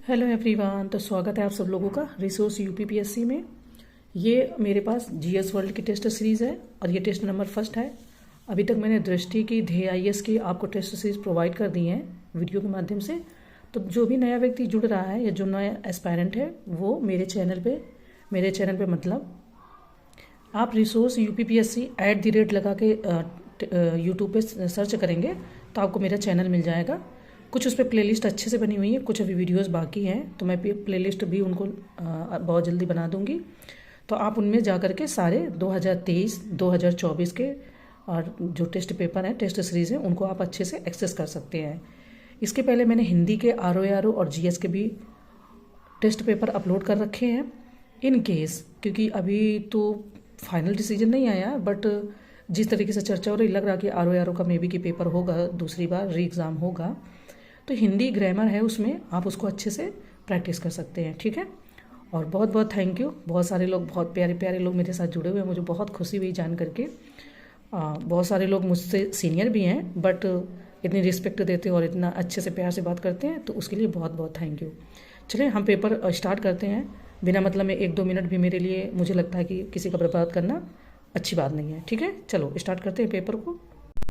Hello everyone. तो स्वागत है आप सब लोगों का रिसोर्स यूपीपीएससी में। ये मेरे पास जीएस वर्ल्ड की टेस्ट सीरीज़ है और ये टेस्ट नंबर फर्स्ट है। अभी तक मैंने दृष्टि की, ध्येय आईएएस की आपको टेस्ट सीरीज प्रोवाइड कर दी है वीडियो के माध्यम से। तो जो भी नया व्यक्ति जुड़ रहा है या जो नया एस्पायरेंट है वो मेरे चैनल पे मतलब आप रिसोर्स यूपीपीएससी @ लगा के यूट्यूब पे सर्च करेंगे तो आपको मेरा चैनल मिल जाएगा। कुछ उस पर प्लेलिस्ट अच्छे से बनी हुई है, कुछ अभी वीडियोस बाकी हैं तो मैं प्लेलिस्ट भी उनको बहुत जल्दी बना दूंगी। तो आप उनमें जा कर के सारे 2023 2024 के और जो टेस्ट पेपर हैं, टेस्ट सीरीज़ हैं, उनको आप अच्छे से एक्सेस कर सकते हैं। इसके पहले मैंने हिंदी के आरओ और जीएस के भी टेस्ट पेपर अपलोड कर रखे हैं। इन केस, क्योंकि अभी तो फाइनल डिसीजन नहीं आया, बट जिस तरीके से चर्चा हो रही, लग रहा कि आरओ का मे बी की पेपर होगा, दूसरी बार री एग्ज़ाम होगा, तो हिंदी ग्रामर है उसमें, आप उसको अच्छे से प्रैक्टिस कर सकते हैं। ठीक है। और बहुत बहुत थैंक यू। बहुत सारे लोग, बहुत प्यारे प्यारे लोग मेरे साथ जुड़े हुए हैं, मुझे बहुत खुशी हुई जान करके। बहुत सारे लोग मुझसे सीनियर भी हैं बट इतनी रिस्पेक्ट देते हैं और इतना अच्छे से प्यार से बात करते हैं, तो उसके लिए बहुत बहुत थैंक यू। चलिए हम पेपर स्टार्ट करते हैं। बिना मतलब में 1-2 मिनट भी मेरे लिए, मुझे लगता है कि किसी का बर्बाद करना अच्छी बात नहीं है। ठीक है, चलो स्टार्ट करते हैं पेपर को।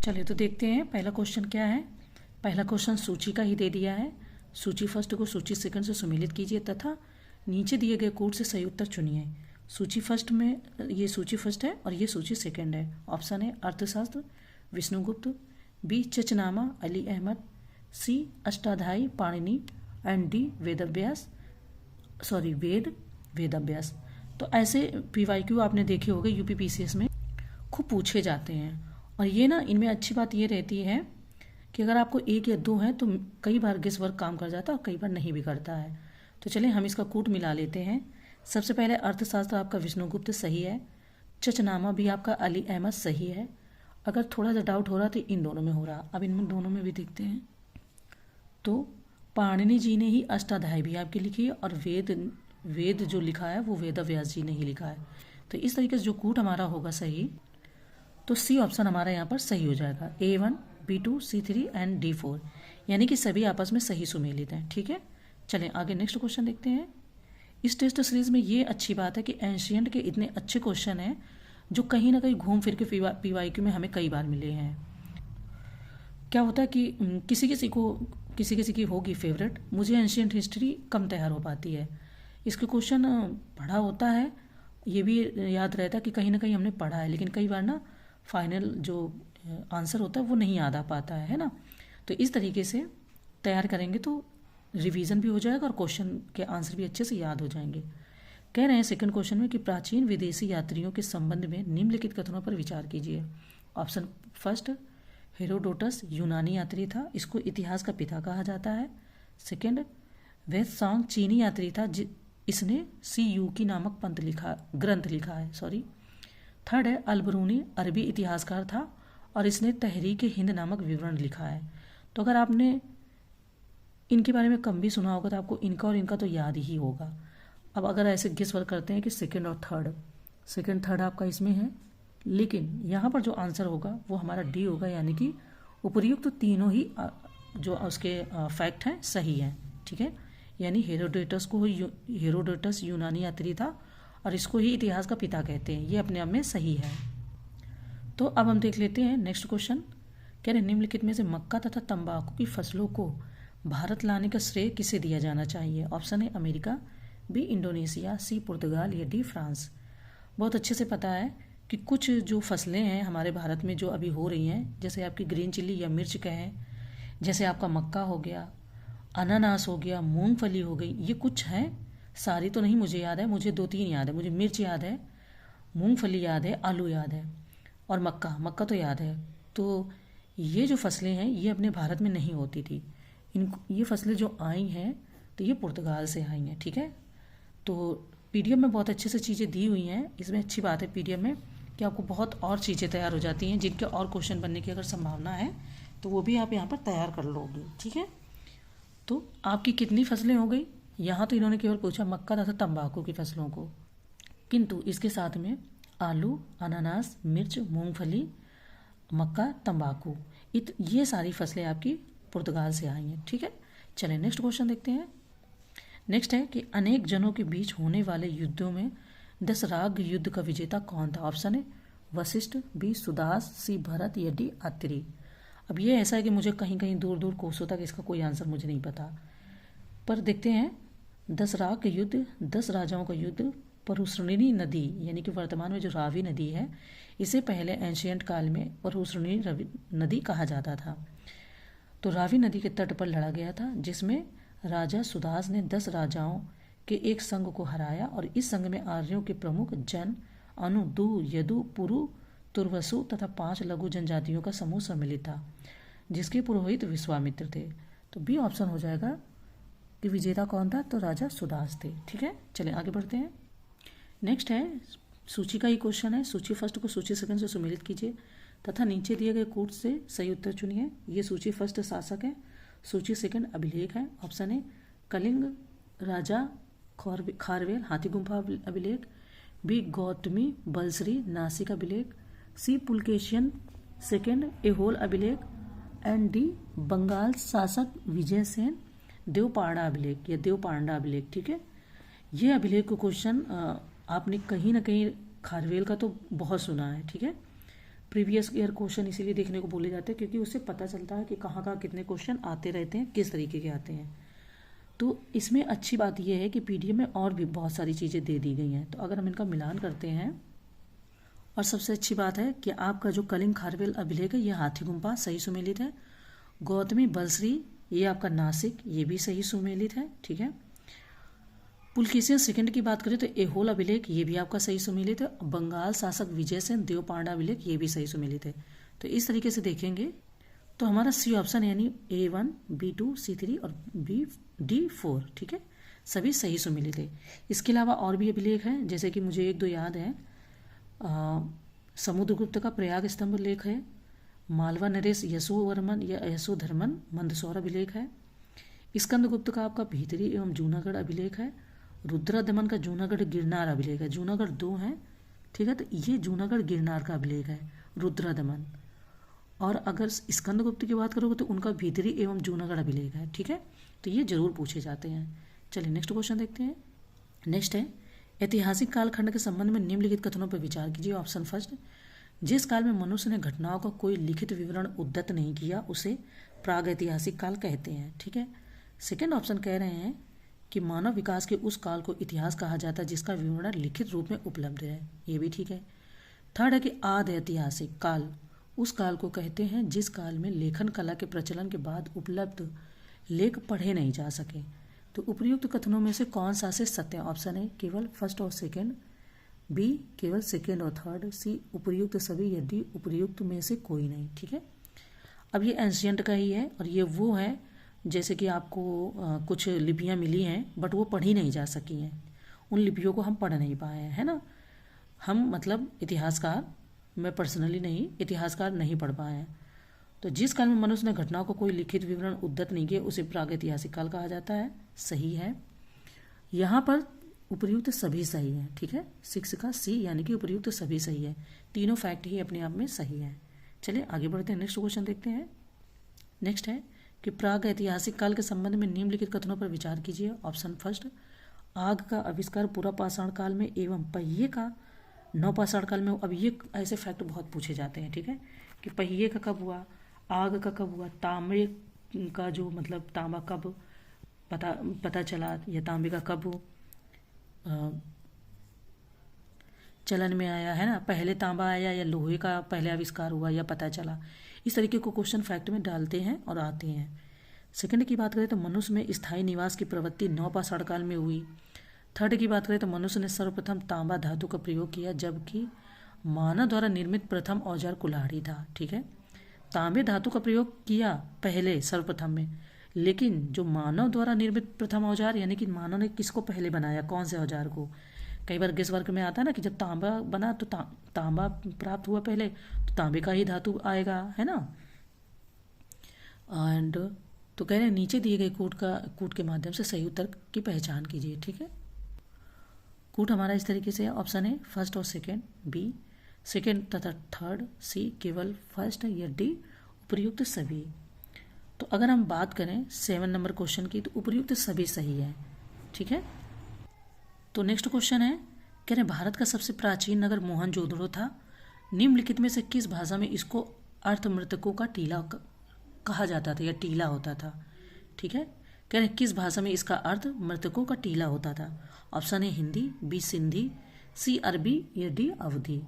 चलिए तो देखते हैं पहला क्वेश्चन क्या है। पहला क्वेश्चन सूची का ही दे दिया है। सूची फर्स्ट को सूची सेकंड से सुमेलित कीजिए तथा नीचे दिए गए कोड से सही उत्तर चुनिए। सूची फर्स्ट में, ये सूची फर्स्ट है और ये सूची सेकंड है। ऑप्शन है Arthashastra Vishnugupta, B Chachnama Ali Ahmad, C Ashtadhyayi Panini and D Vedvyas. तो ऐसे पीवाईक्यू आपने देखे होंगे यूपीपीसीएस में खूब पूछे जाते हैं। और ये ना, इनमें अच्छी बात ये रहती है कि अगर आपको 1 या 2 हैं तो कई बार गेस वर्क काम कर जाता है और कई बार नहीं भी करता है। तो चलिए हम इसका कूट मिला लेते हैं। सबसे पहले अर्थशास्त्र आपका विष्णुगुप्त सही है। चचनामा भी आपका अली अहमद सही है। अगर थोड़ा सा डाउट हो रहा तो इन दोनों में हो रहा, अब इन दोनों में भी देखते हैं। तो पाणिनि जी ने ही अष्टाध्यायी भी आपकी लिखी है और वेद जो लिखा है वो वेदव्यास जी ने ही लिखा है। तो इस तरीके से जो कूट हमारा होगा सही, तो सी ऑप्शन हमारा यहाँ पर सही हो जाएगा। A1 B2 C3 and D4, यानी कि सभी आपस में सही सुमेलित हैं। ठीक है, चलें आगे नेक्स्ट क्वेश्चन देखते हैं। इस टेस्ट सीरीज में ये अच्छी बात है कि एंशियंट के इतने अच्छे क्वेश्चन हैं जो कहीं ना कहीं घूम फिर के पीवाईक्यू में हमें कई बार मिले हैं। क्या होता है कि किसी किसी की होगी फेवरेट, मुझे एंशियंट हिस्ट्री कम तैयार हो पाती है। इसके क्वेश्चन पढ़ा होता है, ये भी याद रहता है कि कहीं ना कहीं हमने पढ़ा है, लेकिन कई बार ना फाइनल जो आंसर होता है वो नहीं याद आ पाता है ना। तो इस तरीके से तैयार करेंगे तो रिवीजन भी हो जाएगा और क्वेश्चन के आंसर भी अच्छे से याद हो जाएंगे। कह रहे हैं सेकंड क्वेश्चन में कि प्राचीन विदेशी यात्रियों के संबंध में निम्नलिखित कथनों पर विचार कीजिए। ऑप्शन फर्स्ट, हेरोडोटस यूनानी यात्री था, इसको इतिहास का पिता कहा जाता है। सेकंड, वेत्सांग चीनी यात्री था, इसने सी यू की नामक ग्रंथ लिखा है। थर्ड है, अलबरूनी अरबी इतिहासकार था और इसने तहरीक हिंद नामक विवरण लिखा है। तो अगर आपने इनके बारे में कम भी सुना होगा तो आपको इनका और इनका तो याद ही होगा। अब अगर ऐसे गेस वर्क करते हैं कि सेकंड और थर्ड आपका इसमें है, लेकिन यहाँ पर जो आंसर होगा वो हमारा डी होगा, यानी कि उपर्युक्त तो तीनों ही जो उसके फैक्ट हैं सही हैं। ठीक है, यानी हेरोडोटस यूनानी यात्री था और इसको ही इतिहास का पिता कहते हैं, ये अपने आप में सही है। तो अब हम देख लेते हैं नेक्स्ट क्वेश्चन। कह रहे निम्नलिखित में से मक्का तथा तंबाकू की फसलों को भारत लाने का श्रेय किसे दिया जाना चाहिए। ऑप्शन है अमेरिका, बी इंडोनेशिया, सी पुर्तगाल या डी फ्रांस। बहुत अच्छे से पता है कि कुछ जो फसलें हैं हमारे भारत में जो अभी हो रही हैं, जैसे आपकी ग्रीन चिल्ली या मिर्च कहें, जैसे आपका मक्का हो गया, अनानास हो गया, मूंगफली हो गई, ये कुछ हैं। सारी तो नहीं मुझे याद है, मुझे 2-3 याद है। मुझे मिर्च याद है, मूंगफली याद है, आलू याद है और मक्का तो याद है। तो ये जो फसलें हैं ये अपने भारत में नहीं होती थी। ये फसलें जो आई हैं तो ये पुर्तगाल से आई हैं। ठीक है, तो पीडीएफ में बहुत अच्छे से चीज़ें दी हुई हैं। इसमें अच्छी बात है पीडीएफ में कि आपको बहुत और चीज़ें तैयार हो जाती हैं, जिनके और क्वेश्चन बनने की अगर संभावना है तो वो भी आप यहाँ पर तैयार कर लोगे। ठीक है, तो आपकी कितनी फसलें हो गई। यहाँ तो इन्होंने केवल पूछा मक्का तथा तंबाकू की फसलों को, किंतु इसके साथ में आलू, अनानास, मिर्च, मूंगफली, मक्का, तंबाकू, ये सारी फसलें आपकी पुर्तगाल से आई हैं। ठीक है, चलें नेक्स्ट क्वेश्चन देखते हैं। नेक्स्ट है कि अनेक जनों के बीच होने वाले युद्धों में दशराग युद्ध का विजेता कौन था? ऑप्शन है वशिष्ठ, बी सुदास, सी भरत या डी अत्रि। अब ये ऐसा है कि मुझे कहीं कहीं दूर दूर कोसों तक इसका कोई आंसर मुझे नहीं पता, पर देखते हैं। दशराग युद्ध 10 राजाओं का युद्ध परुश्रणी नदी यानी कि वर्तमान में जो रावी नदी है, इसे पहले एंशियंट काल में परुश्रणी नदी कहा जाता था। तो रावी नदी के तट पर लड़ा गया था, जिसमें राजा सुदास ने 10 राजाओं के एक संघ को हराया और इस संघ में आर्यों के प्रमुख जन अनु, दु, यदु, पुरु, तुर्वसु तथा 5 लघु जनजातियों का समूह सम्मिलित था, जिसके पुरोहित विश्वामित्र थे। तो बी ऑप्शन हो जाएगा कि विजेता कौन था? तो राजा सुदास थे। ठीक है, चलिए आगे बढ़ते हैं। नेक्स्ट है सूची का ही क्वेश्चन है। सूची फर्स्ट को सूची सेकंड से सम्मिलित कीजिए तथा नीचे दिए गए कोट से सही उत्तर चुनिए। ये सूची फर्स्ट शासक है, सूची सेकंड अभिलेख है। ऑप्शन ए कलिंग राजा खारवेल हाथी गुम्फा अभिलेख, बी गौतमी बलसरी नासिक अभिलेख, सी पुलकेशियन सेकंड एहोल अभिलेख एंड डी बंगाल शासक विजय सेन देवपाड़ा अभिलेख या देवपांडा अभिलेख। ठीक है, ये अभिलेख को क्वेश्चन आपने कहीं ना कहीं खारवेल का तो बहुत सुना है। ठीक है, प्रीवियस ईयर क्वेश्चन इसीलिए देखने को बोले जाते हैं क्योंकि उससे पता चलता है कि कहाँ कहाँ कितने क्वेश्चन आते रहते हैं, किस तरीके के आते हैं। तो इसमें अच्छी बात यह है कि पीडीएफ में और भी बहुत सारी चीज़ें दे दी गई हैं, तो अगर हम इनका मिलान करते हैं, और सबसे अच्छी बात है कि आपका जो कलिंग खारवेल अभिलेख है, यह हाथी गुम्फा सही सुमेलित है। गौतमी बलसरी ये आपका नासिक, ये भी सही सुमेलित है। ठीक है, पुलकेशियन सेकंड की बात करें तो एहोल अभिलेख ये भी आपका सही सुमेलित है। बंगाल शासक विजय सेन देवपांडा अभिलेख ये भी सही सुमेलित है। तो इस तरीके से देखेंगे तो हमारा सी ऑप्शन यानी A1, B2, C3 और D4 ठीक है, सभी सही सुमेलित है। इसके अलावा और भी अभिलेख हैं, जैसे कि मुझे 1-2 याद है। समुद्रगुप्त का प्रयाग स्तंभ लेख है, मालवा नरेश यशोवर्मन या यशोधर्मन मंदसौर अभिलेख है, स्कंदगुप्त का आपका भीतरी एवं जूनागढ़ अभिलेख है, रुद्रदमन का जूनागढ़ गिरनार अभिलेख है। जूनागढ़ 2 है, ठीक है, तो ये जूनागढ़ गिरनार का अभिलेख है रुद्रदमन। और अगर स्कंदगुप्त की बात करोगे तो उनका भीतरी एवं जूनागढ़ अभिलेख है। ठीक है, तो ये जरूर पूछे जाते हैं। चलिए नेक्स्ट क्वेश्चन देखते हैं। नेक्स्ट है ऐतिहासिक कालखंड के संबंध में निम्नलिखित कथनों पर विचार कीजिए। ऑप्शन फर्स्ट, जिस काल में मनुष्य ने घटनाओं का कोई लिखित विवरण उद्धत नहीं किया उसे प्रागैतिहासिक काल कहते हैं। ठीक है, सेकेंड ऑप्शन कह रहे हैं कि मानव विकास के उस काल को इतिहास कहा जाता है जिसका विवरण लिखित रूप में उपलब्ध है, ये भी ठीक है। थर्ड है कि आदि ऐतिहासिक काल उस काल को कहते हैं जिस काल में लेखन कला के प्रचलन के बाद उपलब्ध लेख पढ़े नहीं जा सके। तो उपर्युक्त कथनों में से कौन सा से सत्य? ऑप्शन है केवल फर्स्ट और सेकंड, बी केवल सेकंड और थर्ड, सी उपर्युक्त सभी या डी उपर्युक्त में से कोई नहीं। ठीक है, अब ये एंशियंट का ही है और ये वो है जैसे कि आपको कुछ लिपियां मिली हैं बट वो पढ़ी नहीं जा सकी हैं, उन लिपियों को हम पढ़ नहीं पाए हैं, है ना। हम मतलब इतिहासकार, मैं पर्सनली नहीं, इतिहासकार नहीं पढ़ पाए हैं। तो जिस काल में मनुष्य ने घटनाओं को कोई लिखित विवरण उद्धत नहीं किया उसे प्रागैतिहासिक काल कहा जाता है, सही है। यहाँ पर उपर्युक्त सभी सही है। ठीक है, 6 का सी यानी कि उपर्युक्त सभी सही है, तीनों फैक्ट ही अपने आप में सही है। चलिए आगे बढ़ते हैं, नेक्स्ट क्वेश्चन देखते हैं। नेक्स्ट है कि प्राग ऐतिहासिक काल के संबंध में निम्नलिखित कथनों पर विचार कीजिए। ऑप्शन फर्स्ट, आग का आविष्कार पूरा पाषाण काल में एवं पहिए का नवपाषाण काल में। अब ये ऐसे फैक्ट बहुत पूछे जाते हैं। ठीक है, कि पहिए का कब हुआ, आग का कब हुआ, तांबे का जो मतलब तांबा कब पता चला या तांबे का कब चलन में आया, है ना, पहले तांबा आया या लोहे का पहले आविष्कार हुआ या पता चला। इस तरीके को क्वेश्चन फैक्ट में डालते हैं और आते हैं। सेकंड की बात करें तो मनुष्य में स्थायी निवास की प्रवृत्ति नवपाषाण काल में हुई। थर्ड की बात करें तो मनुष्य ने सर्वप्रथम तांबा धातु का प्रयोग किया जबकि मानव द्वारा निर्मित प्रथम औजार कुल्हाड़ी था। ठीक है, तांबे धातु का प्रयोग किया पहले सर्वप्रथम में, लेकिन जो मानव द्वारा निर्मित प्रथम औजार यानी कि मानव ने किसको पहले बनाया, कौन से औजार को। कई बार गेस वर्क में आता है ना कि जब तांबा बना तो तांबा प्राप्त हुआ पहले तो तांबे का ही धातु आएगा, है ना। एंड तो कह रहे हैं नीचे दिए गए कूट के माध्यम से सही उत्तर की पहचान कीजिए। ठीक है, कूट हमारा इस तरीके से है। ऑप्शन है फर्स्ट और सेकंड, बी सेकंड तथा थर्ड, सी केवल फर्स्ट या डी उपर्युक्त सभी। तो अगर हम बात करें 7 नंबर क्वेश्चन की तो उपर्युक्त सभी सही है। ठीक है। तो नेक्स्ट क्वेश्चन है, कह रहे भारत का सबसे प्राचीन नगर मोहनजोदड़ो था। निम्नलिखित में से किस भाषा में इसको अर्थमृतकों का टीला कहा जाता था या टीला होता था? ठीक है, कह रहे किस भाषा में इसका अर्थ मृतकों का टीला होता था? ऑप्शन है हिंदी, बी सिंधी, सी अरबी या डी अवधी।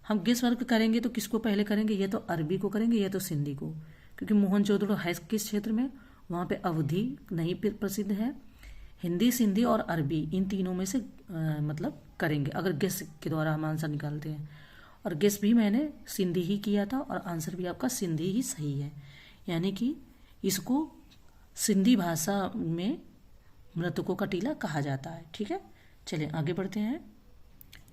हम गेस वर्क करेंगे तो किसको पहले करेंगे, या तो अरबी को करेंगे या तो सिंधी को, क्योंकि मोहनजोदड़ो है किस क्षेत्र में, वहाँ पे अवधी नहीं प्रसिद्ध है। हिंदी, सिंधी और अरबी इन तीनों में से मतलब करेंगे अगर गेस के द्वारा हम आंसर निकालते हैं। और गेस भी मैंने सिंधी ही किया था और आंसर भी आपका सिंधी ही सही है, यानी कि इसको सिंधी भाषा में मृतकों का टीला कहा जाता है। ठीक है, चलिए आगे बढ़ते हैं।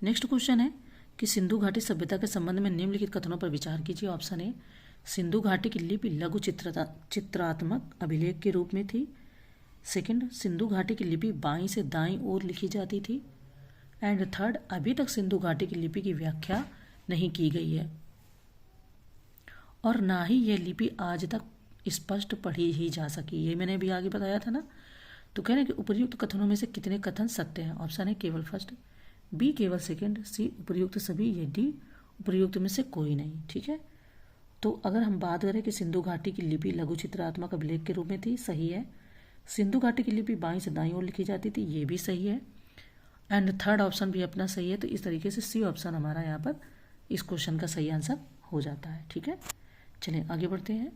नेक्स्ट क्वेश्चन है कि सिंधु घाटी सभ्यता के संबंध में निम्नलिखित कथनों पर विचार कीजिए। ऑप्शन ए, सिंधु घाटी की लिपि लघु चित्रात्मक अभिलेख के रूप में थी। सेकंड, सिंधु घाटी की लिपि बाईं से दाईं ओर लिखी जाती थी। एंड थर्ड, अभी तक सिंधु घाटी की लिपि की व्याख्या नहीं की गई है और ना ही यह लिपि आज तक स्पष्ट पढ़ी ही जा सकी। ये मैंने भी आगे बताया था ना। तो कह रहे हैं कि उपर्युक्त कथनों में से कितने कथन सत्य हैं? ऑप्शन है केवल फर्स्ट, बी केवल सेकंड, सी उपर्युक्त सभी, या डी उपर्युक्त में से कोई नहीं। ठीक है, तो अगर हम बात करें कि सिंधु घाटी की लिपि लघु चित्रात्मक अभिलेख के रूप में थी, सही है। सिंधु घाटी की लिपि बाईं से दाईं ओर लिखी जाती थी, ये भी सही है। एंड थर्ड ऑप्शन भी अपना सही है। तो इस तरीके से सी ऑप्शन हमारा यहाँ पर इस क्वेश्चन का सही आंसर हो जाता है। ठीक है, चलिए आगे बढ़ते हैं।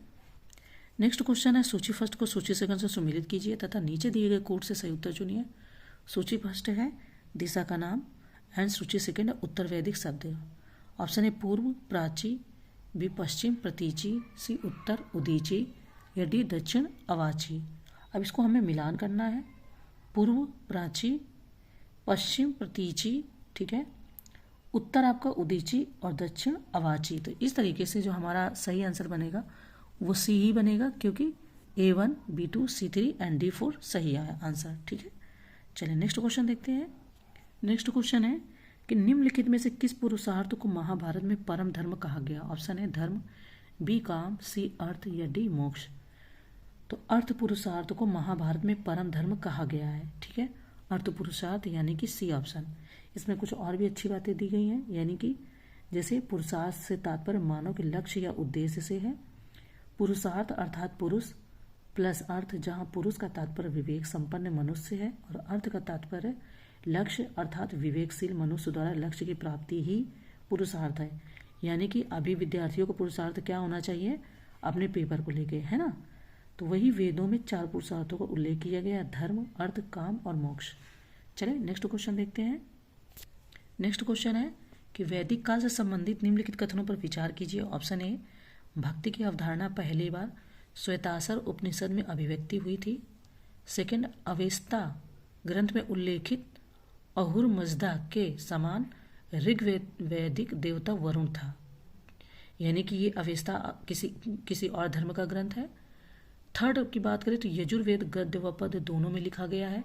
नेक्स्ट क्वेश्चन है, सूची फर्स्ट को सूची सेकंड से सुमेलित कीजिए तथा नीचे दिए गए कोड से सही उत्तर चुनिए। सूची फर्स्ट है दिशा का नाम एंड सूची सेकंड है उत्तर वैदिक शब्द। ऑप्शन है पूर्व प्राची, बी पश्चिम प्रतीची, सी उत्तर उदीची, या डी दक्षिण अवाची। अब इसको हमें मिलान करना है, पूर्व प्राची, पश्चिम प्रतीची, ठीक है, उत्तर आपका उदीची और दक्षिण अवाची। तो इस तरीके से जो हमारा सही आंसर बनेगा वो सी ही बनेगा, क्योंकि A1, B2, C3 and D4 सही आया आंसर। ठीक है, चलिए नेक्स्ट क्वेश्चन देखते हैं। नेक्स्ट क्वेश्चन है कि निम्नलिखित में से किस पुरुषार्थ को महाभारत में परम धर्म कहा गया? ऑप्शन है धर्म, बी काम, सी अर्थ, या डी मोक्ष। तो अर्थ पुरुषार्थ को महाभारत में परम धर्म कहा गया है। ठीक है, अर्थ पुरुषार्थ यानी कि सी ऑप्शन। इसमें कुछ और भी अच्छी बातें दी गई हैं, यानी कि जैसे पुरुषार्थ से तात्पर्य मानव के लक्ष्य या उद्देश्य से है। पुरुषार्थ अर्थात पुरुष प्लस अर्थ, जहाँ पुरुष का तात्पर्य विवेक संपन्न मनुष्य है और अर्थ का तात्पर्य लक्ष्य अर्थात विवेकशील मनुष्य द्वारा लक्ष्य की प्राप्ति ही पुरुषार्थ है। यानी कि अभी विद्यार्थियों को पुरुषार्थ क्या होना चाहिए अपने पेपर को लेके, है ना। तो वही वेदों में 4 पुरुषार्थों का उल्लेख किया गया, धर्म, अर्थ, काम और मोक्ष। चलिए नेक्स्ट क्वेश्चन देखते हैं। नेक्स्ट क्वेश्चन है कि वैदिक काल से संबंधित निम्नलिखित कथनों पर विचार कीजिए। ऑप्शन ए, भक्ति की अवधारणा पहली बार श्वेतासर उपनिषद में अभिव्यक्ति हुई थी। सेकंड, अवेस्ता ग्रंथ में उल्लेखित अहुर मजदा के समान ऋग्वैदिक देवता वरुण था, यानी कि ये अवेस्ता किसी और धर्म का ग्रंथ है। थर्ड की बात करें तो यजुर्वेद गद्य व पद्य दोनों में लिखा गया है।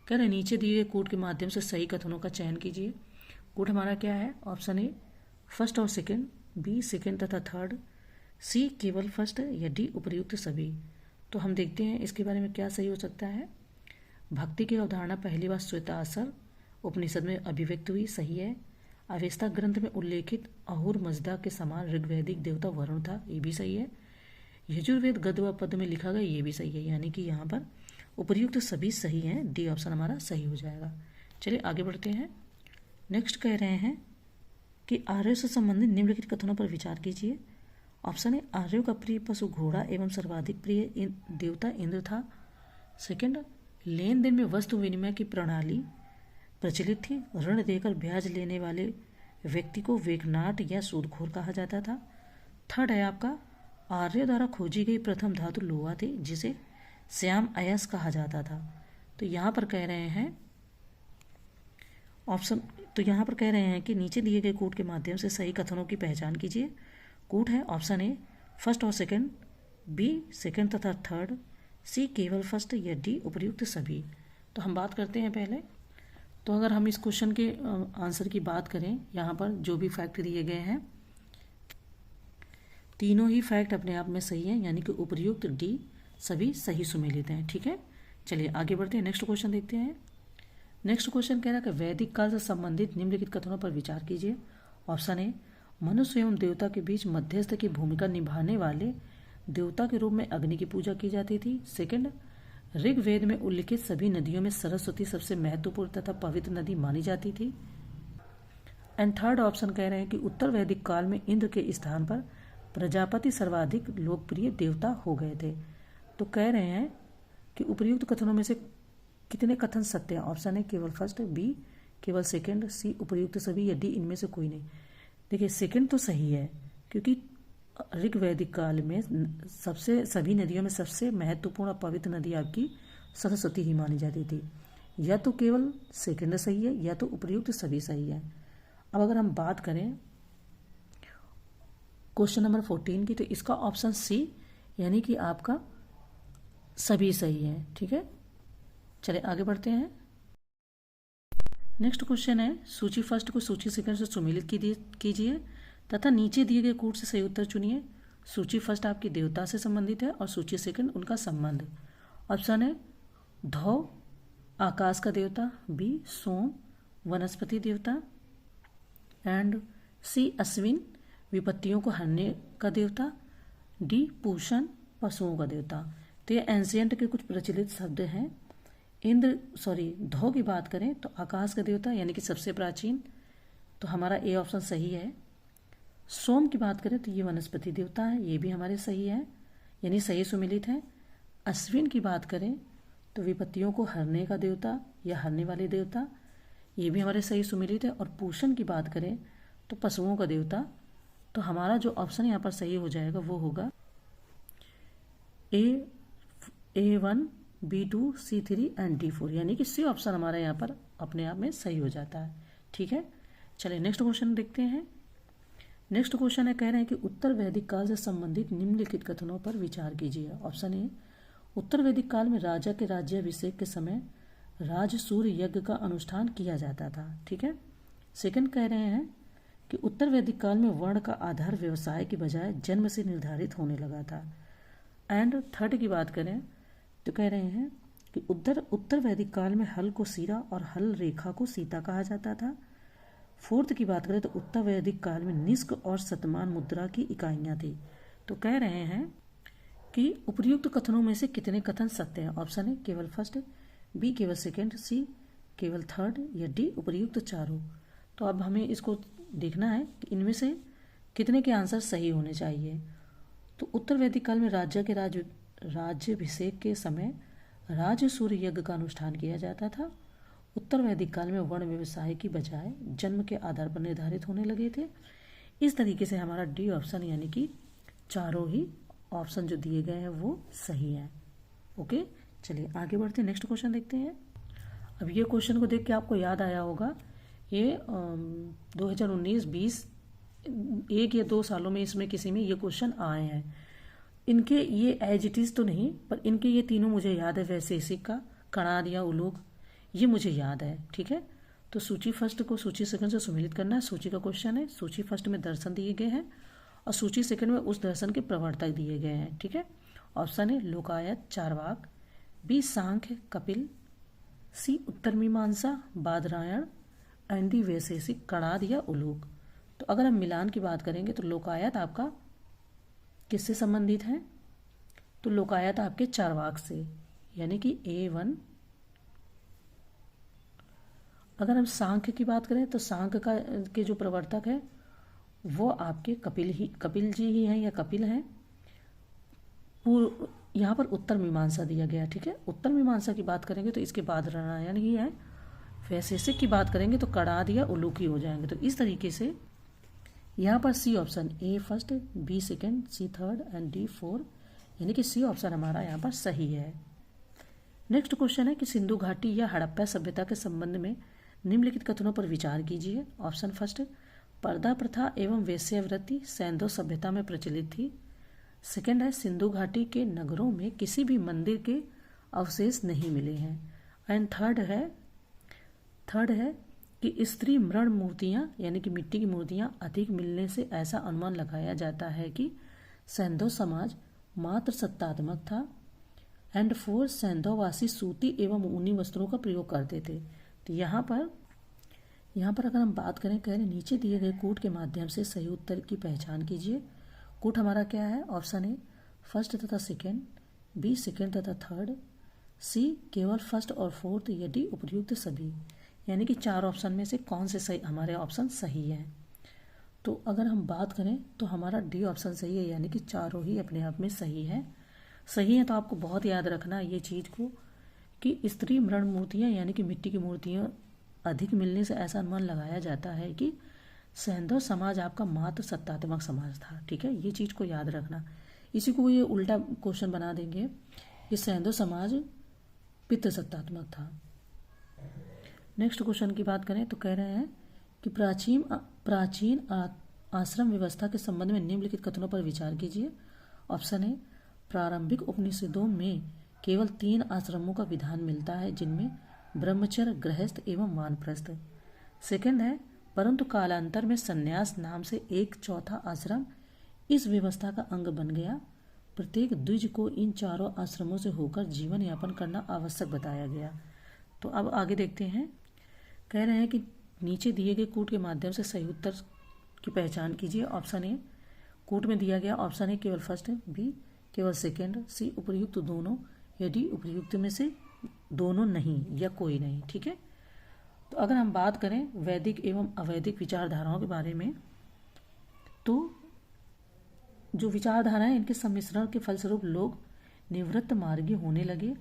कह रहे नीचे दिए गए कोड के माध्यम से सही कथनों का चयन कीजिए। कोड हमारा क्या है? ऑप्शन ए फर्स्ट और सेकंड, बी सेकंड तथा थर्ड, सी केवल फर्स्ट, या डी उपर्युक्त सभी। तो हम देखते हैं इसके बारे में क्या सही हो सकता है। भक्ति की अवधारणा पहली बार श्वेतासर उपनिषद में अभिव्यक्त हुई, सही है। अवेस्ता ग्रंथ में उल्लेखित अहुर मजदा के समान ऋग्वैदिक देवता वरुण था, ये भी सही है। यजुर्वेद गद्य व पद्य में लिखा गया, ये भी सही है, यानी कि यहाँ पर उपर्युक्त सभी सही हैं। डी ऑप्शन हमारा सही हो जाएगा। चलिए आगे बढ़ते हैं। नेक्स्ट कह रहे हैं कि आर्यों से संबंधित निम्नलिखित कथनों पर विचार कीजिए। ऑप्शन है आर्यों का प्रिय पशु घोड़ा एवं सर्वाधिक प्रिय देवता इंद्र था। सेकंड, लेन देन में वस्तु विनिमय की प्रणाली प्रचलित थी। ऋण देकर ब्याज लेने वाले व्यक्ति को वेकनाट या सूदखोर कहा जाता था। थर्ड है आपका आर्य द्वारा खोजी गई प्रथम धातु लोहा थी, जिसे श्याम अयस कहा जाता था। तो यहाँ पर कह रहे हैं कि नीचे दिए गए कोड के माध्यम से सही कथनों की पहचान कीजिए। कोड है ऑप्शन ए फर्स्ट और सेकंड, बी सेकंड तथा थर्ड, सी केवल फर्स्ट, या डी उपर्युक्त सभी। तो हम बात करते हैं पहले। तो अगर हम इस क्वेश्चन के आंसर की बात करें, यहाँ पर जो भी फैक्ट दिए गए हैं तीनों ही फैक्ट अपने आप में सही हैं, यानी कि उपर्युक्त डी सभी सही सुमेलित हैं। ठीक है, चलिए आगे बढ़ते हैं। नेक्स्ट क्वेश्चन देखते हैं। नेक्स्ट क्वेश्चन कह रहा है कि वैदिक काल से संबंधित निम्नलिखित कथनों पर विचार कीजिए। ऑप्शन ए, मनुष्य एवं देवता के बीच मध्यस्थ की भूमिका निभाने वाले देवता के रूप में अग्नि की पूजा की जाती थी। सेकंड, ऋग्वेद में उल्लिखित सभी नदियों में सरस्वती सबसे महत्वपूर्ण तथा पवित्र नदी मानी जाती थी। एंड थर्ड ऑप्शन कह रहे हैं कि उत्तर वैदिक काल में इंद्र के स्थान पर प्रजापति सर्वाधिक लोकप्रिय देवता हो गए थे। तो कह रहे हैं कि उपर्युक्त कथनों में से कितने कथन सत्य हैं। ऑप्शन है केवल फर्स्ट, बी केवल सेकंड, सी उपर्युक्त सभी, या डी इनमें से कोई नहीं। देखिए सेकंड तो सही है, क्योंकि ऋग्वैदिक काल में सभी नदियों में सबसे महत्वपूर्ण और पवित्र नदी आपकी सरस्वती ही मानी जाती थी। या तो केवल सेकंड सही है, या तो उपर्युक्त सभी सही है। अब अगर हम बात करें क्वेश्चन नंबर 14 की, तो इसका ऑप्शन सी यानी कि आपका सभी सही है। ठीक है, चलिए आगे बढ़ते हैं। नेक्स्ट क्वेश्चन है, सूची फर्स्ट को सूची सेकंड से सुमेलित कीजिए तथा नीचे दिए गए कूट से सही उत्तर चुनिए। सूची फर्स्ट आपकी देवता से संबंधित है और सूची सेकंड उनका संबंध। ऑप्शन है धौ आकाश का देवता, बी सोम वनस्पति देवता, एंड सी अश्विन विपत्तियों को हरने का देवता, डी पूषण पशुओं का देवता। तो ये एंशियंट के कुछ प्रचलित शब्द हैं। धौ की बात करें तो आकाश का देवता यानी कि सबसे प्राचीन, तो हमारा ए ऑप्शन सही है। सोम की बात करें तो ये वनस्पति देवता है, ये भी हमारे सही है, यानी सही सुमिलित है। अश्विन की बात करें तो विपत्तियों को हरने का देवता या हरने वाले देवता, ये भी हमारे सही सुमिलित है। और पूषण की बात करें तो पशुओं का देवता, तो हमारा जो ऑप्शन यहाँ पर सही हो जाएगा वो होगा A1, B2, C3 and D4, यानी कि सी ऑप्शन हमारा यहाँ पर अपने आप में सही हो जाता है। ठीक है, चलिए नेक्स्ट क्वेश्चन देखते हैं। नेक्स्ट क्वेश्चन है, कह रहे हैं कि उत्तर वैदिक काल से संबंधित निम्नलिखित कथनों पर विचार कीजिए। ऑप्शन ए, उत्तर वैदिक काल में राजा के राज्याभिषेक के समय राजसूय यज्ञ का अनुष्ठान किया जाता था। ठीक है। सेकंड कह रहे हैं कि उत्तर वैदिक काल में वर्ण का आधार व्यवसाय की बजाय जन्म से निर्धारित होने लगा था। एंड थर्ड की बात करें तो कह रहे हैं कि उत्तर वैदिक काल में हल को सीरा और हल रेखा को सीता कहा जाता था। फोर्थ की बात करें तो उत्तर वैदिक काल में निष्क और शतमान मुद्रा की इकाइयां थी। तो कह रहे हैं कि उपर्युक्त कथनों में से कितने कथन सत्य हैं। ऑप्शन है केवल फर्स्ट, बी केवल सेकंड, सी केवल थर्ड, या डी उपर्युक्त चारों। तो अब हमें इसको देखना है कि इनमें से कितने के आंसर सही होने चाहिए। तो उत्तर वैदिक काल में राज्याभिषेक के समय राजसूय यज्ञ का अनुष्ठान किया जाता था। उत्तर वैदिक काल में वर्ण व्यवसाय की बजाय जन्म के आधार पर निर्धारित होने लगे थे। इस तरीके से हमारा डी ऑप्शन यानी कि चारों ही ऑप्शन जो दिए गए हैं वो सही है। ओके, चलिए आगे बढ़ते हैं, नेक्स्ट क्वेश्चन देखते हैं। अब ये क्वेश्चन को देख के आपको याद आया होगा, ये 2019-20 1 या 2 सालों में इसमें किसी में ये क्वेश्चन आए हैं। इनके ये एज इट इज तो नहीं, पर इनके ये तीनों मुझे याद है। वैशेषिक का, कणाद या उलोक, ये मुझे याद है। ठीक है, तो सूची फर्स्ट को सूची सेकंड से सुमेलित करना है। सूची का क्वेश्चन है, सूची फर्स्ट में दर्शन दिए गए हैं और सूची सेकंड में उस दर्शन के प्रवर्तक दिए गए हैं। ठीक है, ऑप्शन है लोकायत चारवाक, बी सांख्य कपिल, सी उत्तर मीमांसा बादरायण, एंड डी वैशेषिक कणाद या उलोक। तो अगर हम मिलान की बात करेंगे तो लोकायत आपका किससे संबंधित है, तो लोकायत आपके चारवाक से, यानी कि A1। अगर हम सांख्य की बात करें तो सांख्य के जो प्रवर्तक है वो आपके कपिल जी ही हैं या कपिल हैं। यहाँ पर उत्तर मीमांसा दिया गया। ठीक है, उत्तर मीमांसा की बात करेंगे तो इसके बाद रामायण ही है। वैशेषिक की बात करेंगे तो कणाद या उलूकी हो जाएंगे। तो इस तरीके से यहाँ पर C option, A first, B second, C third and D 4, यानी कि सी ऑप्शन हमारा यहाँ पर सही है। नेक्स्ट क्वेश्चन है कि सिंधु घाटी या हड़प्पा सभ्यता के संबंध में निम्नलिखित कथनों पर विचार कीजिए। ऑप्शन फर्स्ट, पर्दा प्रथा एवं वेश्यावृत्ति सैंधव सभ्यता में प्रचलित थी। सेकंड है, सिंधु घाटी के नगरों में किसी भी मंदिर के अवशेष नहीं मिले हैं। एंड थर्ड है कि स्त्री मृण मूर्तियां यानी कि मिट्टी की मूर्तियां अधिक मिलने से ऐसा अनुमान लगाया जाता है कि सैंधव समाज मात्र सत्तात्मक था। एंड 4, सैंधववासी सूती एवं ऊनी वस्त्रों का प्रयोग करते थे। तो यहाँ पर अगर हम बात करें, कह रहे नीचे दिए गए कूट के माध्यम से सही उत्तर की पहचान कीजिए। कूट हमारा क्या है? ऑप्शन ए फर्स्ट तथा सेकेंड, बी सेकेंड तथा थर्ड, सी केवल फर्स्ट और फोर्थ, या डी उपर्युक्त सभी। यानी कि 4 ऑप्शन में से कौन से सही हमारे ऑप्शन सही है। तो अगर हम बात करें तो हमारा डी ऑप्शन सही है, यानी कि चारों ही अपने आप में सही है। सही है तो आपको बहुत याद रखना ये चीज़ को कि स्त्री मृण मूर्तियाँ यानी कि मिट्टी की मूर्तियाँ अधिक मिलने से ऐसा अनुमान लगाया जाता है कि सैंधव समाज आपका मात्र सत्तात्मक समाज था। ठीक है, ये चीज़ को याद रखना। इसी को ये उल्टा क्वेश्चन बना देंगे कि सैंधव समाज पितृ सत्तात्मक था। नेक्स्ट क्वेश्चन की बात करें तो कह रहे हैं कि प्राचीन आश्रम व्यवस्था के संबंध में निम्नलिखित कथनों पर विचार कीजिए। ऑप्शन ए प्रारंभिक उपनिषदों में केवल 3 आश्रमों का विधान मिलता है, जिनमें ब्रह्मचर्य, गृहस्थ एवं वानप्रस्थ। सेकंड है परंतु कालांतर में संन्यास नाम से 1/4 आश्रम इस व्यवस्था का अंग बन गया। प्रत्येक द्विज को इन चारों आश्रमों से होकर जीवन यापन करना आवश्यक बताया गया। तो अब आगे देखते हैं। कह रहे हैं कि नीचे दिए गए कूट के माध्यम से सही उत्तर की पहचान कीजिए। ऑप्शन ए कूट में दिया गया ऑप्शन ए केवल फर्स्ट, बी केवल सेकेंड, सी उपर्युक्त दोनों, या डी उपर्युक्त में से दोनों नहीं या कोई नहीं। ठीक है, तो अगर हम बात करें वैदिक एवं अवैदिक विचारधाराओं के बारे में, तो जो विचारधाराएं इनके सम्मिश्रण के फलस्वरूप लोग निवृत्त मार्गी होने लगे।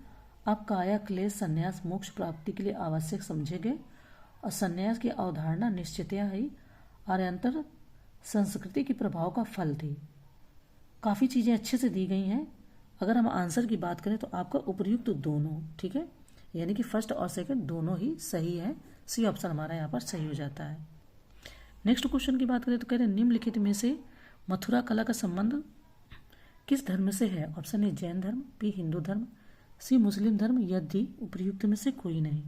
अब काया क्लेश संन्यास मोक्ष प्राप्ति के लिए आवश्यक समझे गए और संन्यास की अवधारणा निश्चितया ही आर्यांतर संस्कृति के प्रभाव का फल थी। काफ़ी चीज़ें अच्छे से दी गई हैं। अगर हम आंसर की बात करें तो आपका उपर्युक्त दोनों, ठीक है, यानी कि फर्स्ट और सेकंड दोनों ही सही है। सी ऑप्शन हमारा यहाँ पर सही हो जाता है। नेक्स्ट क्वेश्चन की बात करें तो कह रहे हैं निम्नलिखित में से मथुरा कला का संबंध किस धर्म से है। ऑप्शन ए जैन धर्म, बी हिंदू धर्म, सी मुस्लिम धर्म, या डी उपर्युक्त में से कोई नहीं।